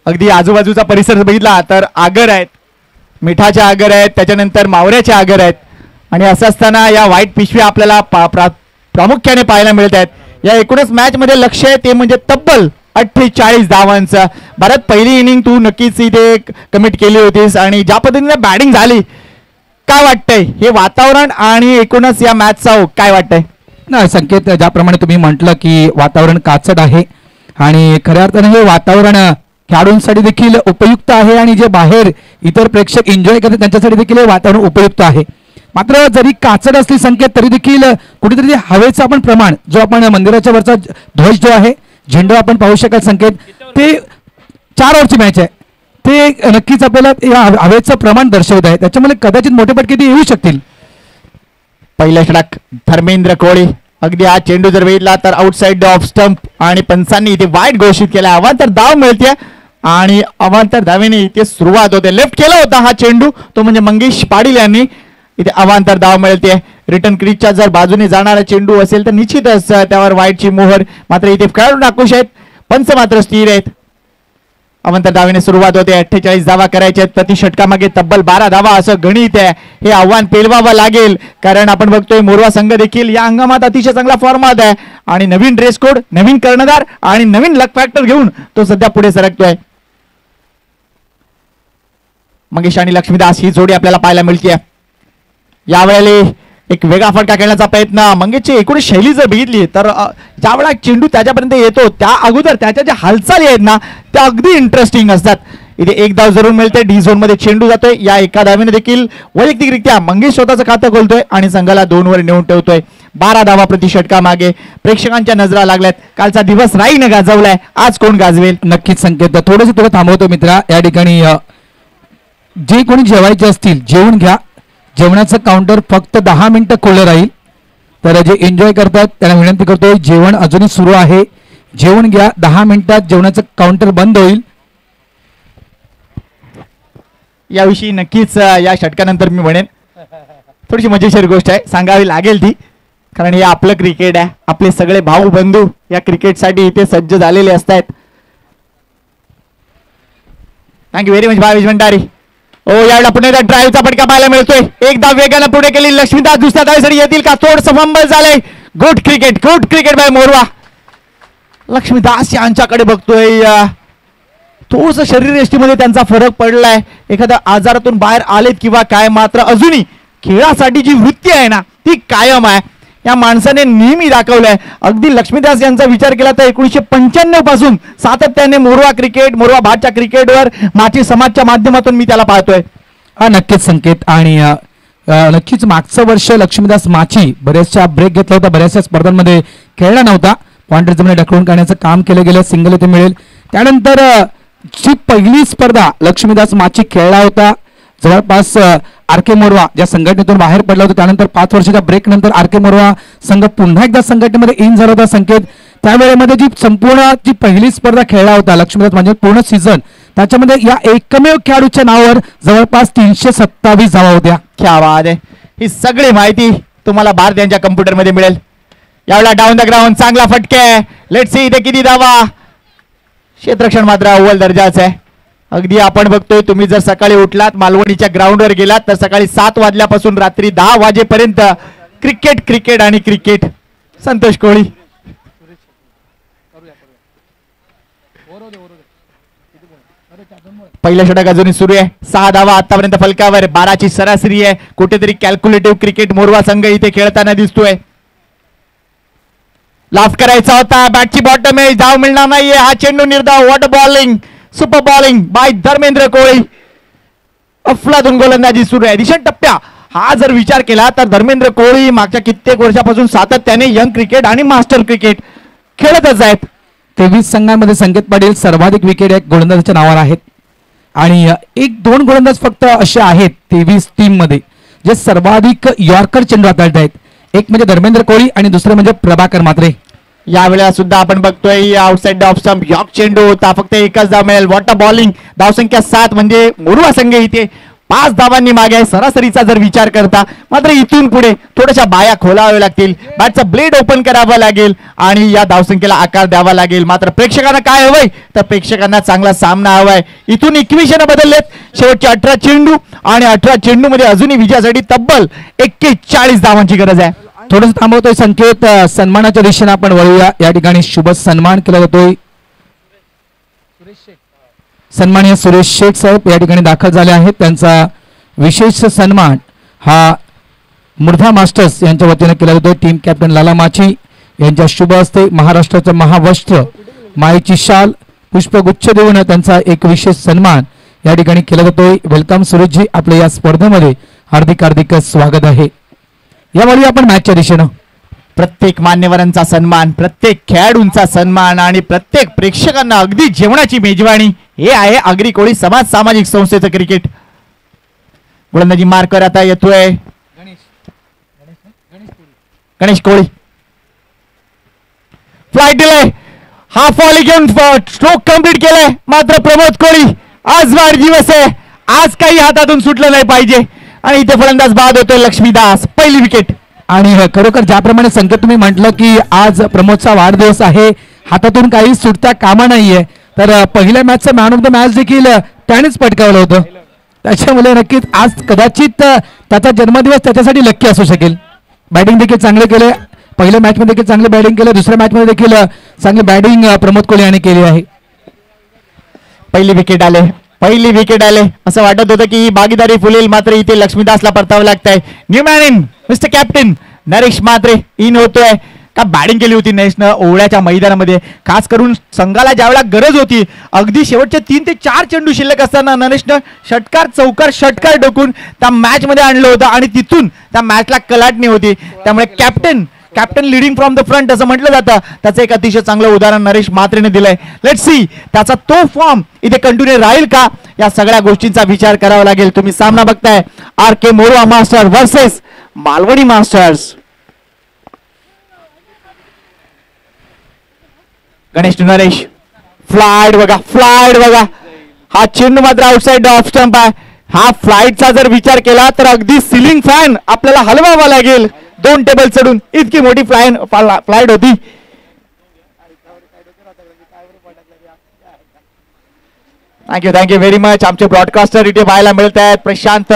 Speaker 4: अगदी आजूबाजूचा परिसर बघितला तर आगर आहेत, मिठाच्या आगर आहेत, त्याच्यानंतर मावऱ्याच्या आगर आहेत आणि असं असताना या व्हाईट पिशव्या आपल्याला प्रामुख्याने पाहायला मिळत आहेत. या एकूणच मॅच मध्ये लक्ष आहे ते म्हणजे तब्बल 48 धावांचं. भारत पहिली इनिंग तू नक्कीच इथे कमिट केली होतीस आणि ज्या पद्धतीने बॅटिंग झाली काय वाटतंय हे वातावरण आणि एकूणच या मॅचचा काय वाटतंय?
Speaker 1: नाही संकेत, ज्याप्रमाणे तुम्ही म्हटलं की वातावरण काचट आहे आणि खऱ्या अर्थाने हे वातावरण खेळाडूंसाठी देखील उपयुक्त आहे आणि जे बाहेर इतर प्रेक्षक एन्जॉय करतात त्यांच्यासाठी देखील हे वातावरण उपयुक्त आहे. मात्र जरी काचड असली संकेत तरी देखील कुठेतरी हवेचं आपण प्रमाण जो आपण मंदिराच्या वरचा ध्वज जो आहे झेंडा आपण पाहू शकाल संकेत, ते 4 ओव्हरची मॅच आहे. ते नक्कीच आपल्याला या हवेचं प्रमाण दर्शवत आहे. त्याच्यामुळे कदाचित मोठे फटके ते येऊ शकतील.
Speaker 4: पहिला षटक धर्मेंद्र कोळी. अगदी हा चेंडू जर बघितला तर आउटसाइड ऑफ स्टंप आणि पंचांनी इथे वाईट घोषित केला. अवांतर धाव मिळते आणि अवांतर धावेने इथे सुरुवात होते. लेफ्ट केला होता हा चेंडू तो म्हणजे मंगेश पाटील यांनी इथे अवांतर धाव मिळते. रिटर्न क्रीजच्या जर बाजूने जाणारा चेंडू असेल तर निश्चितच त्यावर वाईटची मोहर. मात्र इथे खेळाडू नाखुश आहेत, पंच मात्र स्थिर आहेत. अवांतर धावेने सुरुवात होते. 48 धावा करायच्या आहेत प्रति षटकामागे तब्बल 12 धावा असं गणित आहे. हे आव्हान पेलवावं लागेल, कारण आपण बघतोय मोरवा संघ देखील या हंगामात अतिशय चांगला फॉर्मात आहे आणि नवीन ड्रेस कोड, नवीन कर्णधार आणि नवीन लक फॅक्टर घेऊन तो सध्या पुढे सरकतोय. मंगेश आणि लक्ष्मीदास ही जोडी आपल्याला पाहायला मिळते. यावेळेला एक वेगळा फटका खेळण्याचा प्रयत्न. मंगेशची एकूण शैली जर बघितली तर ज्यावेळेला चेंडू त्याच्यापर्यंत येतो त्या अगोदर त्याच्या ज्या हालचाली आहेत ना त्या अगदी इंटरेस्टिंग असतात. इथे एक धाव जरूर मिळते. डी झोन मध्ये चेंडू जातोय. या एका धावेने देखील वैयक्तिकरित्या मंगेश स्वतःचं खातं खोलतोय आणि संघाला 2 वर नेऊन ठेवतोय. 12 धावा प्रति षटकामागे. प्रेक्षकांच्या नजरा लागल्यात. कालचा दिवस राईने गाजवलाय, आज कोण गाजवेल?
Speaker 1: नक्कीच संकेत. थोडं थांबवतो मित्रा. या ठिकाणी जे कोणी जेवायचे असतील जेवून घ्या. जेवणाचं काउंटर फक्त 10 मिनिटं खुलं राहील. तर जे एन्जॉय करतात त्यांना विनंती करतोय, जेवण अजूनही सुरू आहे, जेवण घ्या. 10 मिनिटात जेवणाचं काउंटर बंद होईल.
Speaker 4: याविषयी नक्कीच या षटकानंतर मी म्हणेन. थोडीशी मजेशीर गोष्ट आहे, सांगावी लागेल ती, कारण हे आपलं क्रिकेट आहे. आपले सगळे भाऊ बंधू या क्रिकेटसाठी इथे सज्ज झालेले असतात. Thank you very much Bhavesh Bhandari. यावेळेला पुन्हा एकदा ड्राईव्हचा फटका पाहायला मिळतोय. एकदा वेगानं पुढे गेली लक्ष्मीदास, दुसऱ्या धावेसाठी येतील का? थोडंसं फंबल झालंय. Good cricket bye Morwa. Laxmidas यांच्याकडे बघतोय. थोडस शरीर यष्टीमध्ये त्यांचा फरक पडलाय. एखाद्या आजारातून बाहेर आलेत किंवा काय, मात्र अजूनही खेळासाठी जी वृत्ती आहे ना ती कायम आहे. या माणसाने नेहमी दाखवलंय. अगदी लक्ष्मीदास यांचा विचार केला तर 1995 पासून सातत्याने मोरवा भाटच्या क्रिकेटवर माची समाजच्या माध्यमातून मी त्याला पाहतोय.
Speaker 1: हा नक्कीच संकेत. आणि नक्कीच मागचं वर्ष लक्ष्मीदास माची बऱ्याचशा ब्रेक घेतला होता, बऱ्याचशा स्पर्धांमध्ये खेळला नव्हता. पॉइंटर जमिनी ढकलून काढण्याचं काम केलं गेलं, सिंगल इथे मिळेल. त्यानंतर जी पहिली स्पर्धा लक्ष्मीदास माची खेळला होता जवळपास आरके मोरवा ज्या संघटनेतून बाहेर पडला होता, त्यानंतर 5 वर्षाच्या ब्रेक नंतर आरके मोरवा संघ पुन्हा एकदा संघटनेमध्ये इन झाला होता संकेत. त्यावेळेमध्ये जी संपूर्ण जी पहिली स्पर्धा खेळला होता लक्ष्मीदास म्हणजे पूर्ण सीझन, त्याच्यामध्ये या एकमेव खेळाडूच्या नावावर जवळपास 327 धावा होत्या.
Speaker 4: क्या बात आहे. ही सगळी माहिती तुम्हाला भारत यांच्या कम्प्युटरमध्ये मिळेल. यावेळेला डाऊन द ग्राउंड चांगला फटके. लेट्स सी इथे किती धावा. क्षेत्ररक्षण मात्र अव्वल दर्जाचं आहे. अगदी आपण बघतोय, तुम्ही जर सकाळी उठलात मालवणीच्या ग्राउंडवर गेलात तर सकाळी 7 वाजल्यापासून रात्री 10 वाजेपर्यंत क्रिकेट आणि क्रिकेट. संतोष कोळी. पहिलं षटक अजूनही सुरू आहे. 6 धावा आतापर्यंत फलकावर, 12ची सरासरी आहे. कुठेतरी कॅल्क्युलेटिव्ह क्रिकेट मोरवा संघ इथे खेळताना दिसतोय. लाफ करायचा होता, बॅटची बॉटम आहे, धाव मिळणार नाहीये. हा चेंडू निर्धाव. What bowling, super bowling by Dharmendra Koli. अफलातून गोलंदाजी सुरू आहे. दिशा टप्प्या हा जर विचार केला तर धर्मेंद्र कोळी मागच्या कित्येक वर्षापासून सातत्याने यंग क्रिकेट आणि मास्टर क्रिकेट खेळतच आहेत.
Speaker 1: 23 संघांमध्ये संकेत पाटील सर्वाधिक विकेट एक गोलंदाजाच्या नावावर आहेत आणि 1-2 गोलंदाज फक्त असे आहेत 23 टीम मध्ये जे सर्वाधिक यॉर्कर चेंडू हाताळत आहेत. एक म्हणजे धर्मेंद्र कोळी आणि दुसरे म्हणजे प्रभाकर म्हात्रे.
Speaker 4: यावेळेला सुद्धा आपण बघतोय आउटसाइड ऑफ स्टंप यॉर्क चेंडू होता. फक्त एकच धाव मिळेल. Water bowling. धावसंख्या 7 म्हणजे मोरवा संघ इथे 5 धावांनी मागे आहे सरासरीचा जर विचार करता. मात्र इथून पुढे थोड्याशा बाया खोलाव्या लागतील, बॅटचा ब्लेड ओपन करावा लागेल आणि या धावसंख्येला आकार द्यावा लागेल. मात्र प्रेक्षकांना काय हवंय तर प्रेक्षकांना चांगला सामना हवाय. इथून इक्वेशन बदललेत. शेवटचे 18 चेंडू आणि 18 चेंडू मध्ये अजूनही विजयासाठी तब्बल 41 धावांची गरज आहे.
Speaker 1: थोडंसं थांबवतोय संकेत. सन्मानाच्या दिशेने आपण वळूया. या ठिकाणी शुभ सन्मान केला जातोय. सन्माननीय सुरेश शेख साहेब या ठिकाणी दाखल झाले आहेत. त्यांचा विशेष सन्मान हा मुर्धा मास्टर्स यांच्या वतीने केला जातोय. टीम कॅप्टन लाला माची यांच्या शुभ हस्ते महाराष्ट्राचं महावस्त्र, मायेची शाल, पुष्पगुच्छ देऊन त्यांचा एक विशेष सन्मान या ठिकाणी केला जातोय. वेलकम सुरेशजी, आपल्या या स्पर्धेमध्ये हार्दिक स्वागत आहे. यावेळी आपण मॅचच्या दिशेनं
Speaker 4: प्रत्येक मान्यवरांचा सन्मान, प्रत्येक खेळाडूंचा सन्मान आणि प्रत्येक प्रेक्षकांना अगदी जेवणाची मेजवानी. हे आहे आगरी कोळी समाज सामाजिक संस्थेचं क्रिकेट. गोलंदाजी मार्कर आता येतोय गणेश कोळी. फ्लाइट दिलाय. हाफ वॉली घेऊन स्ट्रोक कंप्लीट केलाय. मात्र प्रमोद कोळी आज वाढदिवस आहे, आज काही हातातून सुटलं नाही पाहिजे. आणि इथे फलंदाज बाद होतोय लक्ष्मीदास, पहिली विकेट.
Speaker 1: आणि खरोखर ज्याप्रमाणे संकेत तुम्ही म्हटलं की आज प्रमोदचा वाढदिवस आहे, हातातून काही सुटता कामा नाहीये, तर पहिल्या मॅचचं मॅन ऑफ द मॅच देखील त्यानेच पटकावलं होतं. त्याच्यामुळे नक्कीच आज कदाचित त्याचा जन्मदिवस त्याच्यासाठी लक्की असू शकेल. बॅटिंग देखील चांगले केले, पहिल्या मॅच मध्ये देखील चांगले बॅटिंग केलं, दुसऱ्या मॅच मध्ये देखील चांगली बॅटिंग प्रमोद कोहली यांनी केली आहे.
Speaker 4: पहिली विकेट आले असं वाटत होतं की ही भागीदारी फुलेल, मात्र इथे लक्ष्मीदासला परतावं लागतंय. New man in, mister captain Naresh Mhatre in होतोय. का बॅटिंग केली होती नरेशनं ओवळ्याच्या मैदानामध्ये, खास करून संघाला ज्यावेळेला गरज होती, अगदी शेवटचे 3 ते 4 चेंडू शिल्लक असताना नरेशनं षटकार डोकून त्या मॅच मध्ये आणलं होतं आणि तिथून त्या मॅचला कलाटणी होती. त्यामुळे captain leading from the front असं म्हटलं जातं, त्याचं एक अतिशय चांगलं उदाहरण नरेश म्हात्रेने दिलंय. लेट्स सी त्याचा तो फॉर्म इथे कंटिन्यू राहील का, या सगळ्या गोष्टींचा विचार करावा लागेल. तुम्ही सामना बघताय RK मोरवा master versus Malvani masters. Ganesh to Naresh, flight बघा, हा चेंडू मात्र आउटसाइड ऑफ स्टंप आहे. हा फ्लाइटचा जर विचार केला तर अगदी सिलिंग फॅन आपल्याला हलवावा लागेल 2 टेबल चढून, इतकी मोठी फ्लाइट होती. Thank you very much. आमचे ब्रॉडकास्टर इथे पाहायला मिळत आहेत प्रशांत,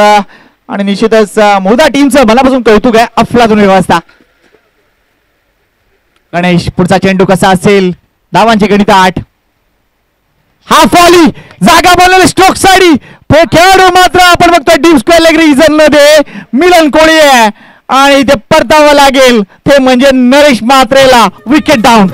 Speaker 4: आणि निश्चितच मोदा टीमचं मनापासून कौतुक आहे. अफलातून व्यवस्था. गणेश, पुढचा चेंडू कसा असेल, धावांची गणित 8. हा फॉली जागा बनवली स्ट्रोक साठी, खेळाडू मात्र आपण बघतोय डीप स्क्वेअर लेग रिजन मध्ये मिलन कोळी आहे, आणि ते परतावं लागेल ते म्हणजे नरेश म्हात्रेला. Wicket down.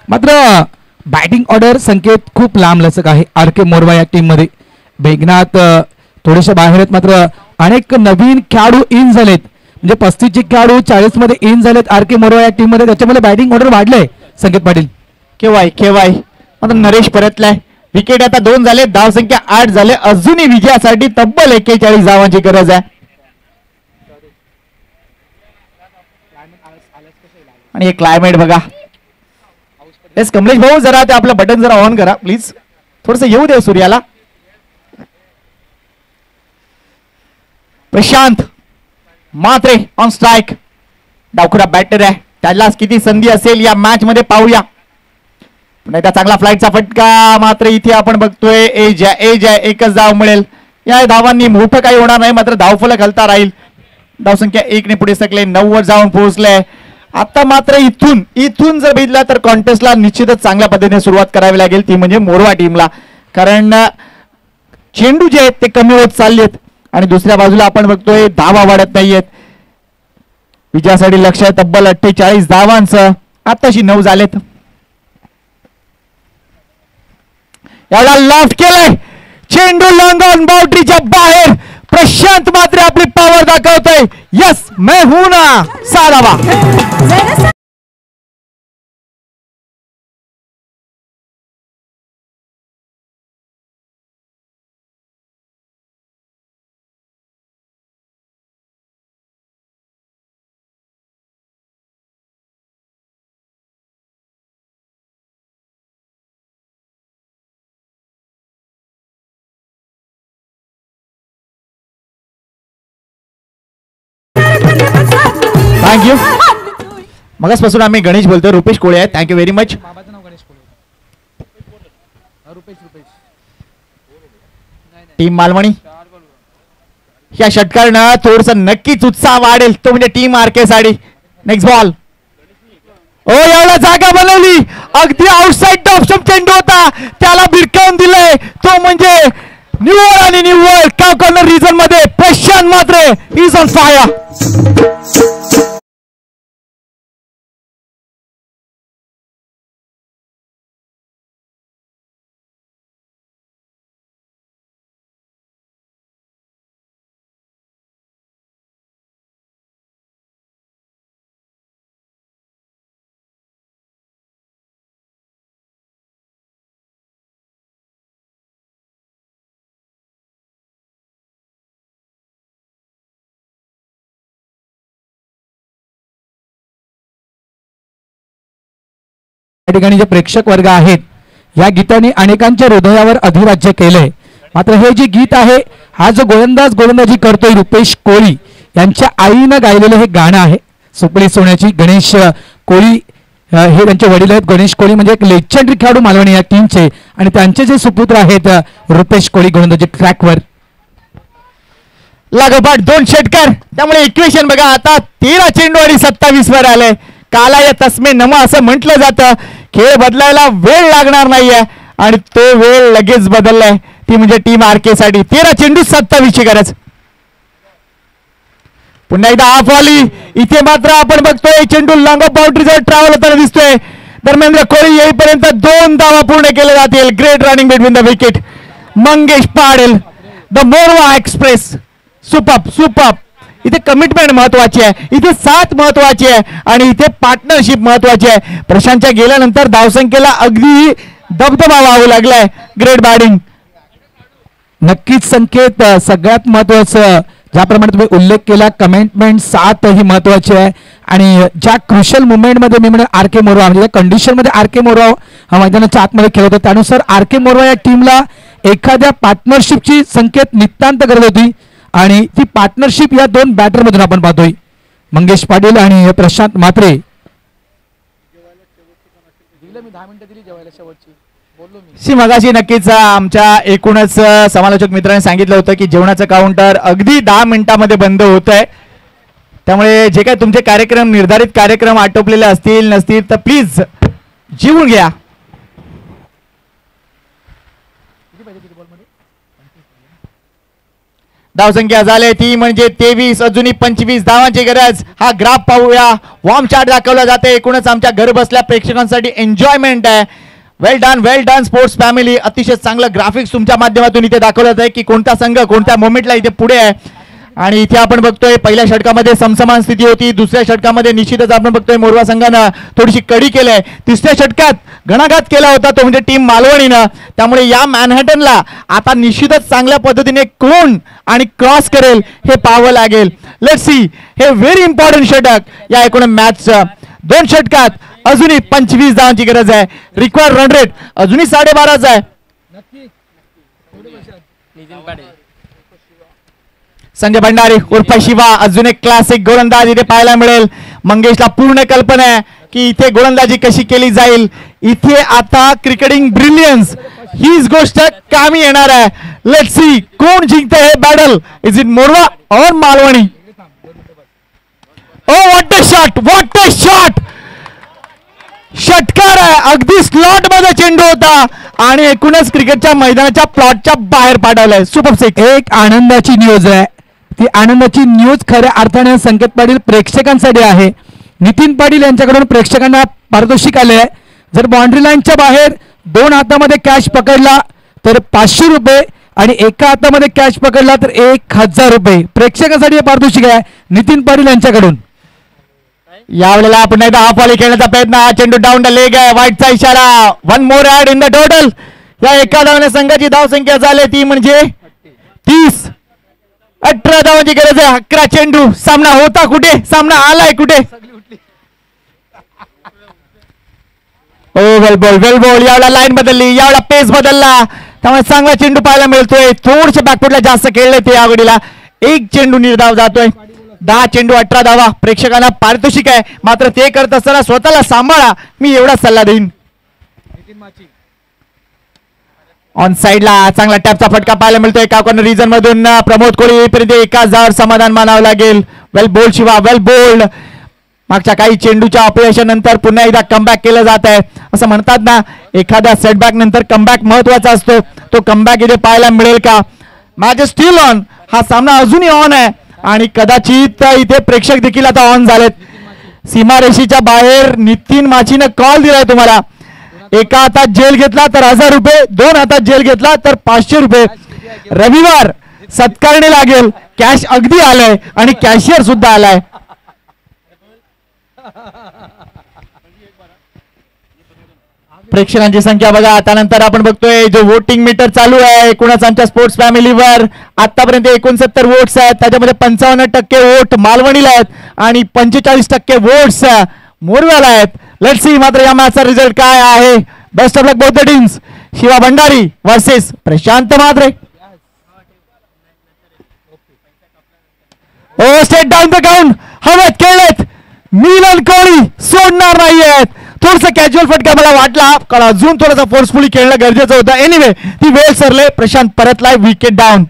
Speaker 1: मात्र बॅटिंग ऑर्डर संकेत खूप लांब लचक आहे RK मोरवा या टीम मध्ये. बेगनात थोडेसे बाहेर आहेत, मात्र अनेक नवीन खेळाडू इन झालेत, म्हणजे 35 खेळाडू 40 मध्ये इन झालेत RK मोरवा या टीम मध्ये. त्याच्यामुळे बॅटिंग ऑर्डर वाढलंय संकेत पाटील.
Speaker 4: केवाय मात्र नरेश परतलाय. विकेट आता 2 झाले, धाव संख्या 8 झाले. अजूनही विजयासाठी तब्बल 41 धावांची गरज आहे. आणि हे क्लायमेट बघा. येस कमलेश भाऊ, जरा ते आपलं बटन जरा ऑन करा प्लीज, थोडस येऊ दे सूर्याला. प्रशांत म्हात्रे ऑन स्ट्राइक, डावखुरा बॅटर आहे, त्याला किती संधी असेल या मॅच मध्ये पाहूया. पुन्हा चांगला फ्लाइटचा फटका, मात्र इथे आपण बघतोय एज आहे, एकच धाव मिळेल. या धावांनी मोठं काही होणार नाही, मात्र धावफलक हलता राहील. धावसंख्या 1 ने पुढे सकले, 9 वर जाऊन पोहोचले. आता मात्र इथून जर बघितलं तर कॉन्टेस्टला निश्चितच चांगल्या पद्धतीने सुरुवात करावी लागेल, ती म्हणजे मोरवा टीमला. कारण चेंडू जे आहेत ते कमी होत चाललेत आणि दुसऱ्या बाजूला आपण बघतोय धावा वाढत नाहीयेत. विजयासाठी लक्ष आहे तब्बल 48 धावांचं, आताशी 9 झालेत. याला लॉफ्ट केलंय, चेंडू लॉंग ऑन बाउंड्रीच्या बाहेर. प्रशांत मात्र आपली पॉवर दाखवतोय. यस मैं हूं ना, 6 धावा. थँक्यू. मगासपासून आम्ही गणेश बोलतोय, रुपेश कोळे आहेत. Thank you very much. Team Malvani या षटकारानं थोडस नक्कीच उत्साह वाढेल, तो म्हणजे team RK Saree. Next ball. ओ याला जागा बनवली, अगदी आउटसाइड द ऑप्शन चेंडू होता, त्याला भिरकावून दिलंय, तो म्हणजे निव्वळ आणि निव्वळ का कॉर्नर रिजन मध्ये Prashant Mhatre is on fire.
Speaker 1: या ठिकाणी जे प्रेक्षक वर्ग आहेत या गीताने अनेकांच्या हृदयावर अधिराज्य केलंय. मात्र हे जे गीत आहे, हा जो गोलंदाजी करतोय रुपेश कोळी यांच्या आईनं गायलेलं हे गाणं आहे. सुपली सोन्याची गणेश कोळी हे त्यांचे वडील आहेत. गणेश कोळी म्हणजे एक लेजेंडरी खेळाडू मालवणी या टीमचे, आणि त्यांचे जे सुपुत्र आहेत रुपेश कोळी गोलंदाजी ट्रॅकवर.
Speaker 4: लागोपाठ 2 षटकार, त्यामुळे इक्वेशन बघा आता 13 चेंडू आणि 27 वर आलंय. काला या तस्मे नमा असं म्हटलं जातं. खेळ बदलायला वेळ लागणार नाहीये आणि तो वेळ लगेच बदललाय, ती म्हणजे टीम आरके साठी 13 चेंडू 27 ची गरज. पुन्हा एकदा हाफ वाली, इथे मात्र आपण बघतोय चेंडू लॉंग ऑफ बाउंड्रीजवर ट्रॅव्हल होताना दिसतोय. धर्मेंद्र कोळी येईपर्यंत 2 धावा पूर्ण केले जातील. Great running between the wicket. Mangesh Padel, the Morwa express. Super super. इथे कमिटमेंट महत्वाची आहे, इथे साथ महत्वाची आहे आणि इथे पार्टनरशिप महत्वाची आहे. प्रशांतच्या गेल्यानंतर धावसंख्येला अगदी दबदबा व्हावं लागलाय. Great batting.
Speaker 1: नक्कीच संकेत सगळ्यात महत्वाचं ज्याप्रमाणे तुम्ही उल्लेख केला, कमिटमेंट साथ ही महत्वाची आहे. आणि ज्या क्रुशल मुवमेंटमध्ये मी म्हणेन आर के मोरवा म्हणजे कंडिशनमध्ये आर के मोरवा हा मैदानाच्या आतमध्ये खेळत होता, त्यानुसार आर के मोरवा या टीमला एखाद्या पार्टनरशिपची संकेत नितांत गरज होती आणि ती पार्टनरशिप या 2 बॅटरमधून आपण पाहतोय, मंगेश पाटील आणि प्रशांत म्हात्रे.
Speaker 4: मगाशी नक्कीच आमच्या एकूणच समालोचक मित्रांनी सांगितलं होतं की जेवणाचं काउंटर अगदी 10 मिनिटांमध्ये बंद होत आहे. त्यामुळे जे काही तुमचे कार्यक्रम निर्धारित कार्यक्रम आटोपलेले असतील नसतील तर प्लीज जेवून घ्या. धावसंख्या झाले ती म्हणजे 23, अजूनही 25 धावांची गरज. हा ग्राफ पाहूया, वॉर्म चार्ट दाखवला जाते. एकूणच आमच्या घर बसल्या प्रेक्षकांसाठी एन्जॉयमेंट आहे. वेल डन स्पोर्ट्स फॅमिली. अतिशय चांगलं ग्राफिक्स तुमच्या माध्यमातून इथे दाखवलं जात आहे की कोणता संघ कोणत्या मोमेंटला इथे पुढे आहे. आणि इथे आपण बघतोय पहिल्या षटकामध्ये समसमान स्थिती होती, दुसऱ्या षटकामध्ये निश्चितच आपण बघतोय मोरवा संघानं थोडीशी कडी केलंय. तिसऱ्या षटकात घणाघात केला होता तो म्हणजे टीम मालवणीनं. त्यामुळे या मॅनहॅटनला आता निश्चितच चांगल्या पद्धतीने कोण आणि क्रॉस करेल हे पाहावं लागेल. Let's see. हे व्हेरी इम्पॉर्टंट षटक या एकूण मॅचचं. 2 षटकात अजूनही 25 धावांची गरज आहे. रिक्वायर्ड रन रेट अजूनही 12.5 आहे. संजय भंडारी उर्फ शिवा अजून एक क्लासिक गोलंदाज इथे पाहायला मिळेल. मंगेशला पूर्ण कल्पना आहे की इथे गोलंदाजी कशी केली जाईल. इथे आता क्रिकेटिंग ब्रिलियन्स हीच गोष्ट कामी येणार आहे. लेट्स सी कोण जिंकते हे बॅटल. इज इट मोरवा और Malvani. Oh what a shot, what a shot. षटकार आहे, अगदी स्लॉट मध्ये चेंडू होता आणि एकूणच क्रिकेटच्या मैदानाच्या प्लॉटच्या बाहेर पाठवलाय. Super six.
Speaker 1: एक आनंदाची न्यूज आहे. ती आनंदाची न्यूज खऱ्या अर्थाने संकेत पाटील प्रेक्षकांसाठी आहे. नितीन पाटील यांच्याकडून प्रेक्षकांना पारितोषिक आले आहे. जर बाउंड्री लाईनच्या बाहेर 2 हातामध्ये कॅच पकडला तर 500 रुपये आणि एका हातामध्ये कॅच पकडला तर 1000 रुपये. प्रेक्षकांसाठी हे पारितोषिक आहे नितीन पाटील यांच्याकडून.
Speaker 4: यावेळेला आपण एकदा हाफ वॉली खेळण्याचा प्रयत्न. हा चेंडू डाऊन द लेग आहे. वाईटचा इशारा. 1 मोर ऍड इन द टोटल. या एका धावने संघाची धावसंख्या झाली ती म्हणजे 30. 18 धावांची गरज आहे. 11 चेंडू. सामना होता कुठे, सामना आलाय कुठे. ओ वेल बॉल. यावेळेला लाईन बदलली, यावेळेला पेस बदलला, त्यामुळे चांगला चेंडू पाहायला मिळतोय. थोडसे बॅकफुटला जास्त खेळले ते यावेळेला. 1 चेंडू निर्धाव जातोय. 10 चेंडू 18 धावा. प्रेक्षकांना पारितोषिक आहे, मात्र ते करत असताना स्वतःला सांभाळा, मी एवढा सल्ला देईन. ऑन साइडला चांगला टॅपचा फटका पाहायला मिळतोय. एका कॉर्नर रिजन मधून प्रमोद कोळी येईपर्यंत एकाच जावर समाधान मानावं लागेल. वेल बोल्ड शिवा, वेल बोल्ड. मागच्या काही चेंडूच्या अपयशानंतर पुन्हा एकदा कमबॅक केलं जात आहे. असं म्हणतात ना, एखाद्या सेटबॅक नंतर कमबॅक महत्वाचा असतो. तो कमबॅक इथे पाहायला मिळेल का? Match is steel on. हा सामना अजूनही ऑन आहे आणि कदाचित इथे प्रेक्षक देखील आता ऑन झालेत. सीमारेषेच्या बाहेर नितीन माचीनं कॉल दिलाय तुम्हाला. एका हातात जेल घेतला तर 1000 रुपये, 2 हातात जेल घेतला तर 500 रुपये. रविवार सत्कारणी लागेल. कॅश अगदी आलाय आणि कॅशियर सुद्धा आलाय. प्रेक्षकांची संख्या बघा. त्यानंतर आपण बघतोय जो वोटिंग मीटर चालू आहे एकूणच आमच्या स्पोर्ट्स फॅमिलीवर. आतापर्यंत 69 वोट्स आहेत. त्याच्यामध्ये 55% वोट मालवणीला आहेत आणि 45% वोट्स मोरव्याला आहेत. लेट्स सी मात्र या मॅचचा रिझल्ट काय आहे. Best of luck both the teams. Shiva Bhandari versus Prashant Mhatre. Oh straight down the count. हवेत खेळलेत. मिलन कोहली सोडणार नाहीयेत. थोडस कॅज्युअल फटका मला वाटला, कारण अजून थोडासा फोर्सफुली खेळणं गरजेचं होतं. एनिवे ती वेळ सरले. प्रशांत परतलाय. Wicket down.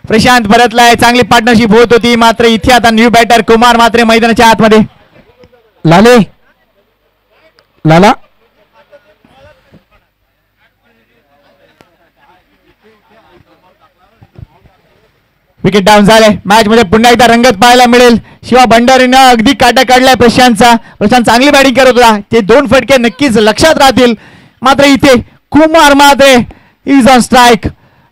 Speaker 4: प्रशांत परतलाय. चांगली पार्टनरशिप होत होती. मात्र इथे आता न्यू बॅटर कुमार मात्रे मैदानाच्या आतमध्ये.
Speaker 1: लाले लाला
Speaker 4: विकेट डाऊन झाले. मॅच मध्ये पुन्हा एकदा रंगत पाहायला मिळेल. शिवा भंडारीनं अगदी काटा काढलाय प्रशांतचा. प्रशांत चांगली बॅटिंग करत होता. ते 2 फटके नक्कीच लक्षात राहतील. मात्र इथे कुमार मात्रे इज ऑन स्ट्राईक.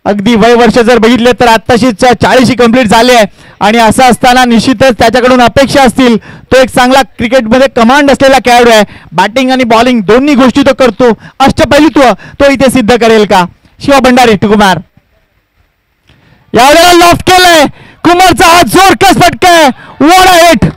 Speaker 4: अगदी वय वर्ष जर बघितले तर आत्ताशीच 40 कंप्लीट झाले आहे आणि असं असताना निश्चितच त्याच्याकडून अपेक्षा असतील. तो एक चांगला क्रिकेटमध्ये कमांड असलेला खेळाडू आहे. बॅटिंग आणि बॉलिंग दोन्ही गोष्टी तो करतो. अष्टपैलुत्व तो इथे सिद्ध करेल का? शिवा भंडारी टू कुमार. यावेळेला लॉफ्ट केलंय. कुमारचा हात जोरकस फटकाय. What a hit.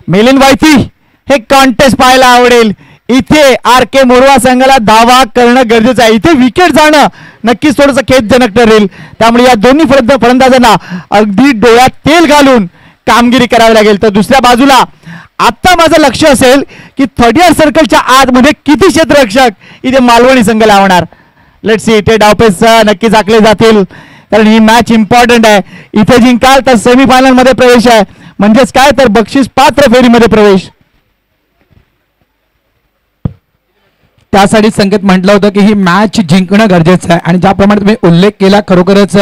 Speaker 4: Milind Vayti हे कॉन्टेस्ट पाहायला आवडेल. इथे आर के मोरवा संघाला धावा करणं गरजेचं आहे. इथे विकेट जाणं नक्कीच थोडंसं खेदजनक ठरेल. त्यामुळे या दोन्ही फलंदाजांना अगदी डोळ्यात तेल घालून कामगिरी करावी लागेल. तर दुसऱ्या बाजूला आता माझं लक्ष असेल की 30 सर्कलच्या आतमध्ये किती क्षेत्ररक्षक इथे मालवणी संघ लावणार. Let's see. इथे डावपेच नक्कीच आखले जातील कारण ही मॅच इम्पॉर्टंट आहे. इथे जिंकाल तर सेमीफायनल मध्ये प्रवेश आहे, म्हणजेच काय तर बक्षीस पात्र फेरीमध्ये प्रवेश.
Speaker 1: त्यासाठी संकेत म्हटलं होतं की ही मॅच जिंकणं गरजेचं आहे आणि ज्याप्रमाणे तुम्ही उल्लेख केला खरोखरच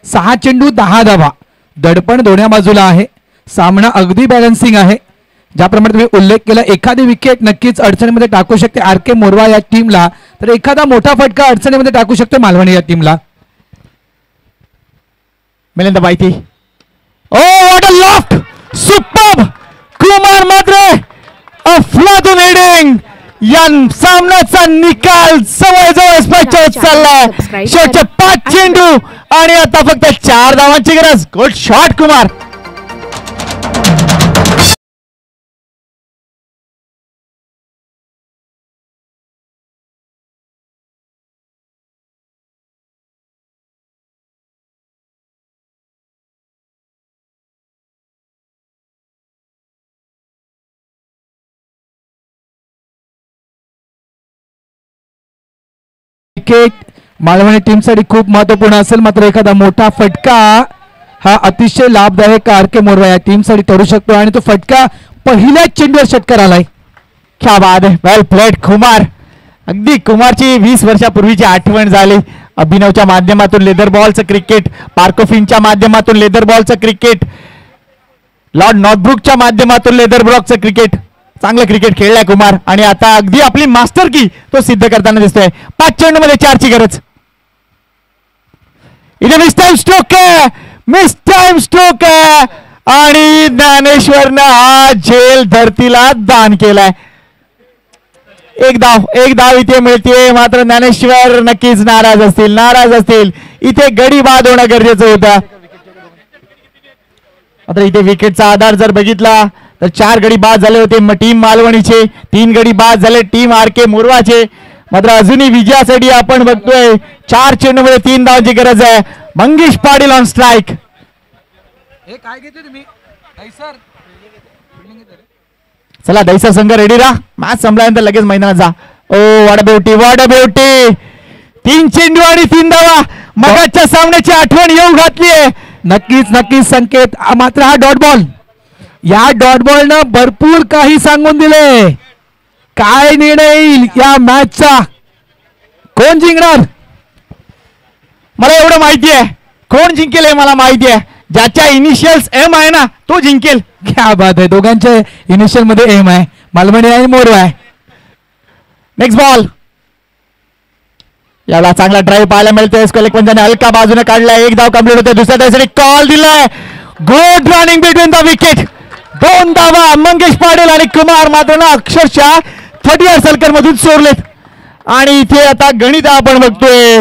Speaker 1: 6 चेंडू 10 धावा, दडपण दोन्ही बाजूला आहे, सामना अगदी बॅलन्सिंग आहे. ज्याप्रमाणे तुम्ही उल्लेख केला एखादी विकेट नक्कीच अडचणीमध्ये टाकू शकते आर के मोरवा या टीमला, तर एखादा मोठा फटका अडचणीमध्ये टाकू शकतो मालवणी या टीमला.
Speaker 4: Milind Bayti. Oh what a loft, superb. Kumar मात्र अफलातून हेडिंग. या सामन्याचा निकाल जवळजवळ स्पष्ट होत चाललाय. शेवटचे 5 चेंडू आणि आता फक्त 4 धावांची गरज. Good shot Kumar.
Speaker 1: Wicket Malvani टीमसाठी खूप महत्वपूर्ण असेल, मात्र एखादा मोठा फटका हा अतिशय लाभदायक आर के मोरवा या टीमसाठी ठरू शकतो आणि तो फटका पहिल्याच चेंडूवर षटकार आलाय.
Speaker 4: क्या बात आहे. वेल प्लेड कुमार. अगदी कुमारची 20 वर्षापूर्वीची आठवण झाली. अभिनवच्या माध्यमातून लेदर बॉलचं क्रिकेट, पार्कोफिनच्या माध्यमातून लेदर बॉलचं क्रिकेट, लॉर्ड नॉर्थब्रुकच्या माध्यमातून लेदर ब्लॉकचं क्रिकेट. चांगलं क्रिकेट खेळलाय कुमार आणि आता अगदी आपली मास्टर की तो सिद्ध करताना दिसतोय. 5 चेंडू मध्ये 4 ची गरज. इथे मिस टाइम स्ट्रोक आहे, मिस टाइम स्ट्रोक आहे आणि ज्ञानेश्वरनं हा झेल धरतीला दान केलाय. एक धाव इथे मिळते, मात्र ज्ञानेश्वर नक्कीच नाराज असतील. इथे गडी बाद होणं गरजेचं होतं. मात्र इथे विकेटचा आधार जर बघितला तर 4 गडी बाद झाले होते टीम मालवणीचे, 3 गडी बाद झाले टीम आर के मोरवाचे. मात्र अजूनही विजयासाठी आपण बघतोय 4 चेंडू मध्ये 3 धावांची गरज आहे. Mangesh Patil on strike.
Speaker 1: काय घेतले तुम्ही
Speaker 4: चला दैसा संघ रेडी राहा. मॅच संपल्यानंतर लगेच मैदानात जा. ओ व्हॉट अ ब्युटी. 3 चेंडू आणि 3 धावा. मगाच्या सामन्याची आठवण येऊ घातली आहे.
Speaker 1: नक्कीच संकेत. मात्र हा डॉट बॉल, या डॉट बॉलनं भरपूर काही सांगून दिले. काय निर्णय येईल या मॅचचा, कोण जिंकणार
Speaker 4: मला एवढं माहिती आहे. कोण जिंकेल हे मला माहिती आहे. ज्याच्या इनिशियल्स एम आहे ना तो जिंकेल.
Speaker 1: क्या बात आहे. दोघांच्या इनिशियल मध्ये एम आहे, मालवणी आणि मोरवा आहे.
Speaker 4: Next ball. याला चांगला ड्राईव्ह पाहायला मिळतोय. स्कोलिक पंजाने हलका बाजूने काढलाय. 1 धाव कंप्लीट होते. दुसऱ्या धावेसाठी कॉल दिलाय. Good running between the wicket. 2 धावा मंगेश पाटील आणि कुमार मात्र ना अक्षरशः 30 सर्कल मधून सोडलेत. आणि इथे आता गणित आपण बघतोय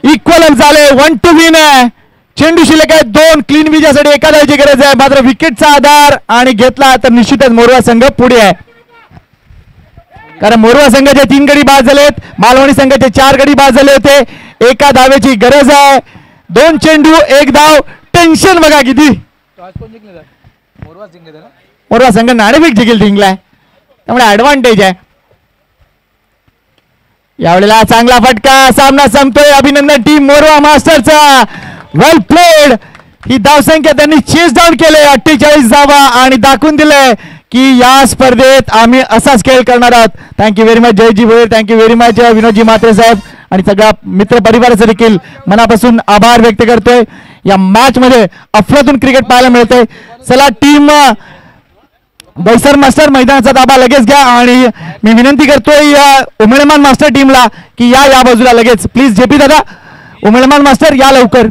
Speaker 4: इक्वल झाले. 1 to win आहे. चेंडू शिल्लक आहे 2. क्लीन विजयासाठी एका धावेची गरज आहे. मात्र विकेटचा आधार आणि घेतला तर निश्चितच मोरवा संघ पुढे आहे. कारण मोरवा संघाचे 3 गडी बाद झालेत, मालवणी संघाचे 4 गडी बाद झाले होते. एका धावेची गरज आहे. 2 चेंडू 1 धाव. टेन्शन बघा किती. मोरवा संघ नाणेफेक देखील जिंकलाय, त्यामुळे ऍडव्हान्टेज आहे. यावेळेला चांगला फटका. सामना संपतोय. अभिनंदन टीम मोरवा मास्टरचा. वेल प्लेड. ही धावसंख्या त्यांनी चेस डाऊन केले 48 धावा आणि दाखवून दिले की या स्पर्धेत आम्ही असाच खेळ करणार आहोत. Thank you very much Jayji Bhoir, thank you very much Vinodji Mhatre साहेब आणि सगळ्या मित्र परिवाराचे देखील मनापासून आभार व्यक्त करतोय. या मॅच मध्ये अफलातून क्रिकेट पाहायला मिळतंय. चला टीम बैसर मास्टर मैदानाचा ताबा लगेच घ्या आणि मी विनंती करतोय या उमेदमान मास्टर टीमला की या बाजूला लगेच प्लीज. जेपी दादा, उमेदमान मास्टर या लवकर.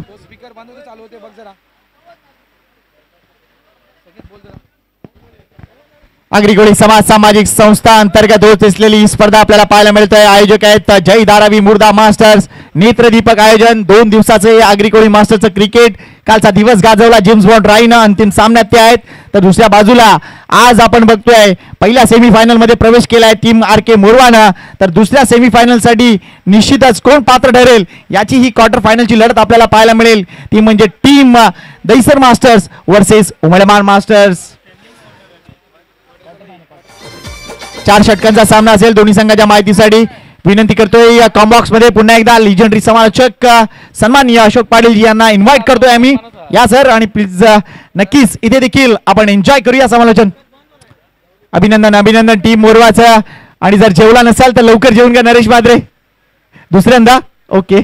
Speaker 4: आगरी समाज सामाजिक संस्था अंतर्गत होत असलेली ही स्पर्धा आपल्याला पाहायला मिळत आहे. आयोजक आहेत जय धारावी मुर्दा मास्टर्स. नेत्रदीपक आयोजन 2 दिवसाचे आगरी मास्टरचं क्रिकेट. कालचा दिवस गाजवला जेम्स बॉन्ड राईनं. अंतिम सामन्यात ते आहेत. तर दुसऱ्या बाजूला आज आपण बघतोय पहिल्या सेमीफायनल मध्ये प्रवेश केलाय टीम RK मोरवानं. तर दुसऱ्या सेमीफायनल साठी निश्चितच कोण पात्र ठरेल याची ही क्वार्टर फायनलची लढत आपल्याला पाहायला मिळेल. ती म्हणजे team Dahisar masters versus Umalman masters. 4 षटकांचा सामना असेल. दोन्ही संघाच्या माहितीसाठी विनंती करतोय या कॉम्बॉक्स मध्ये पुन्हा एकदा लिजंडरी समालोचक सन्माननीय अशोक पाटील जी यांना इन्व्हाइट करतोय आम्ही. या सर आणि प्लीज नक्कीच इथे देखील आपण एन्जॉय करूया समालोचन. अभिनंदन अभिनंदन टीम मोरवाचं. आणि जर जेवला नसाल तर लवकर जेवून घ्या नरेश माद्रे. दुसऱ्यांदा ओके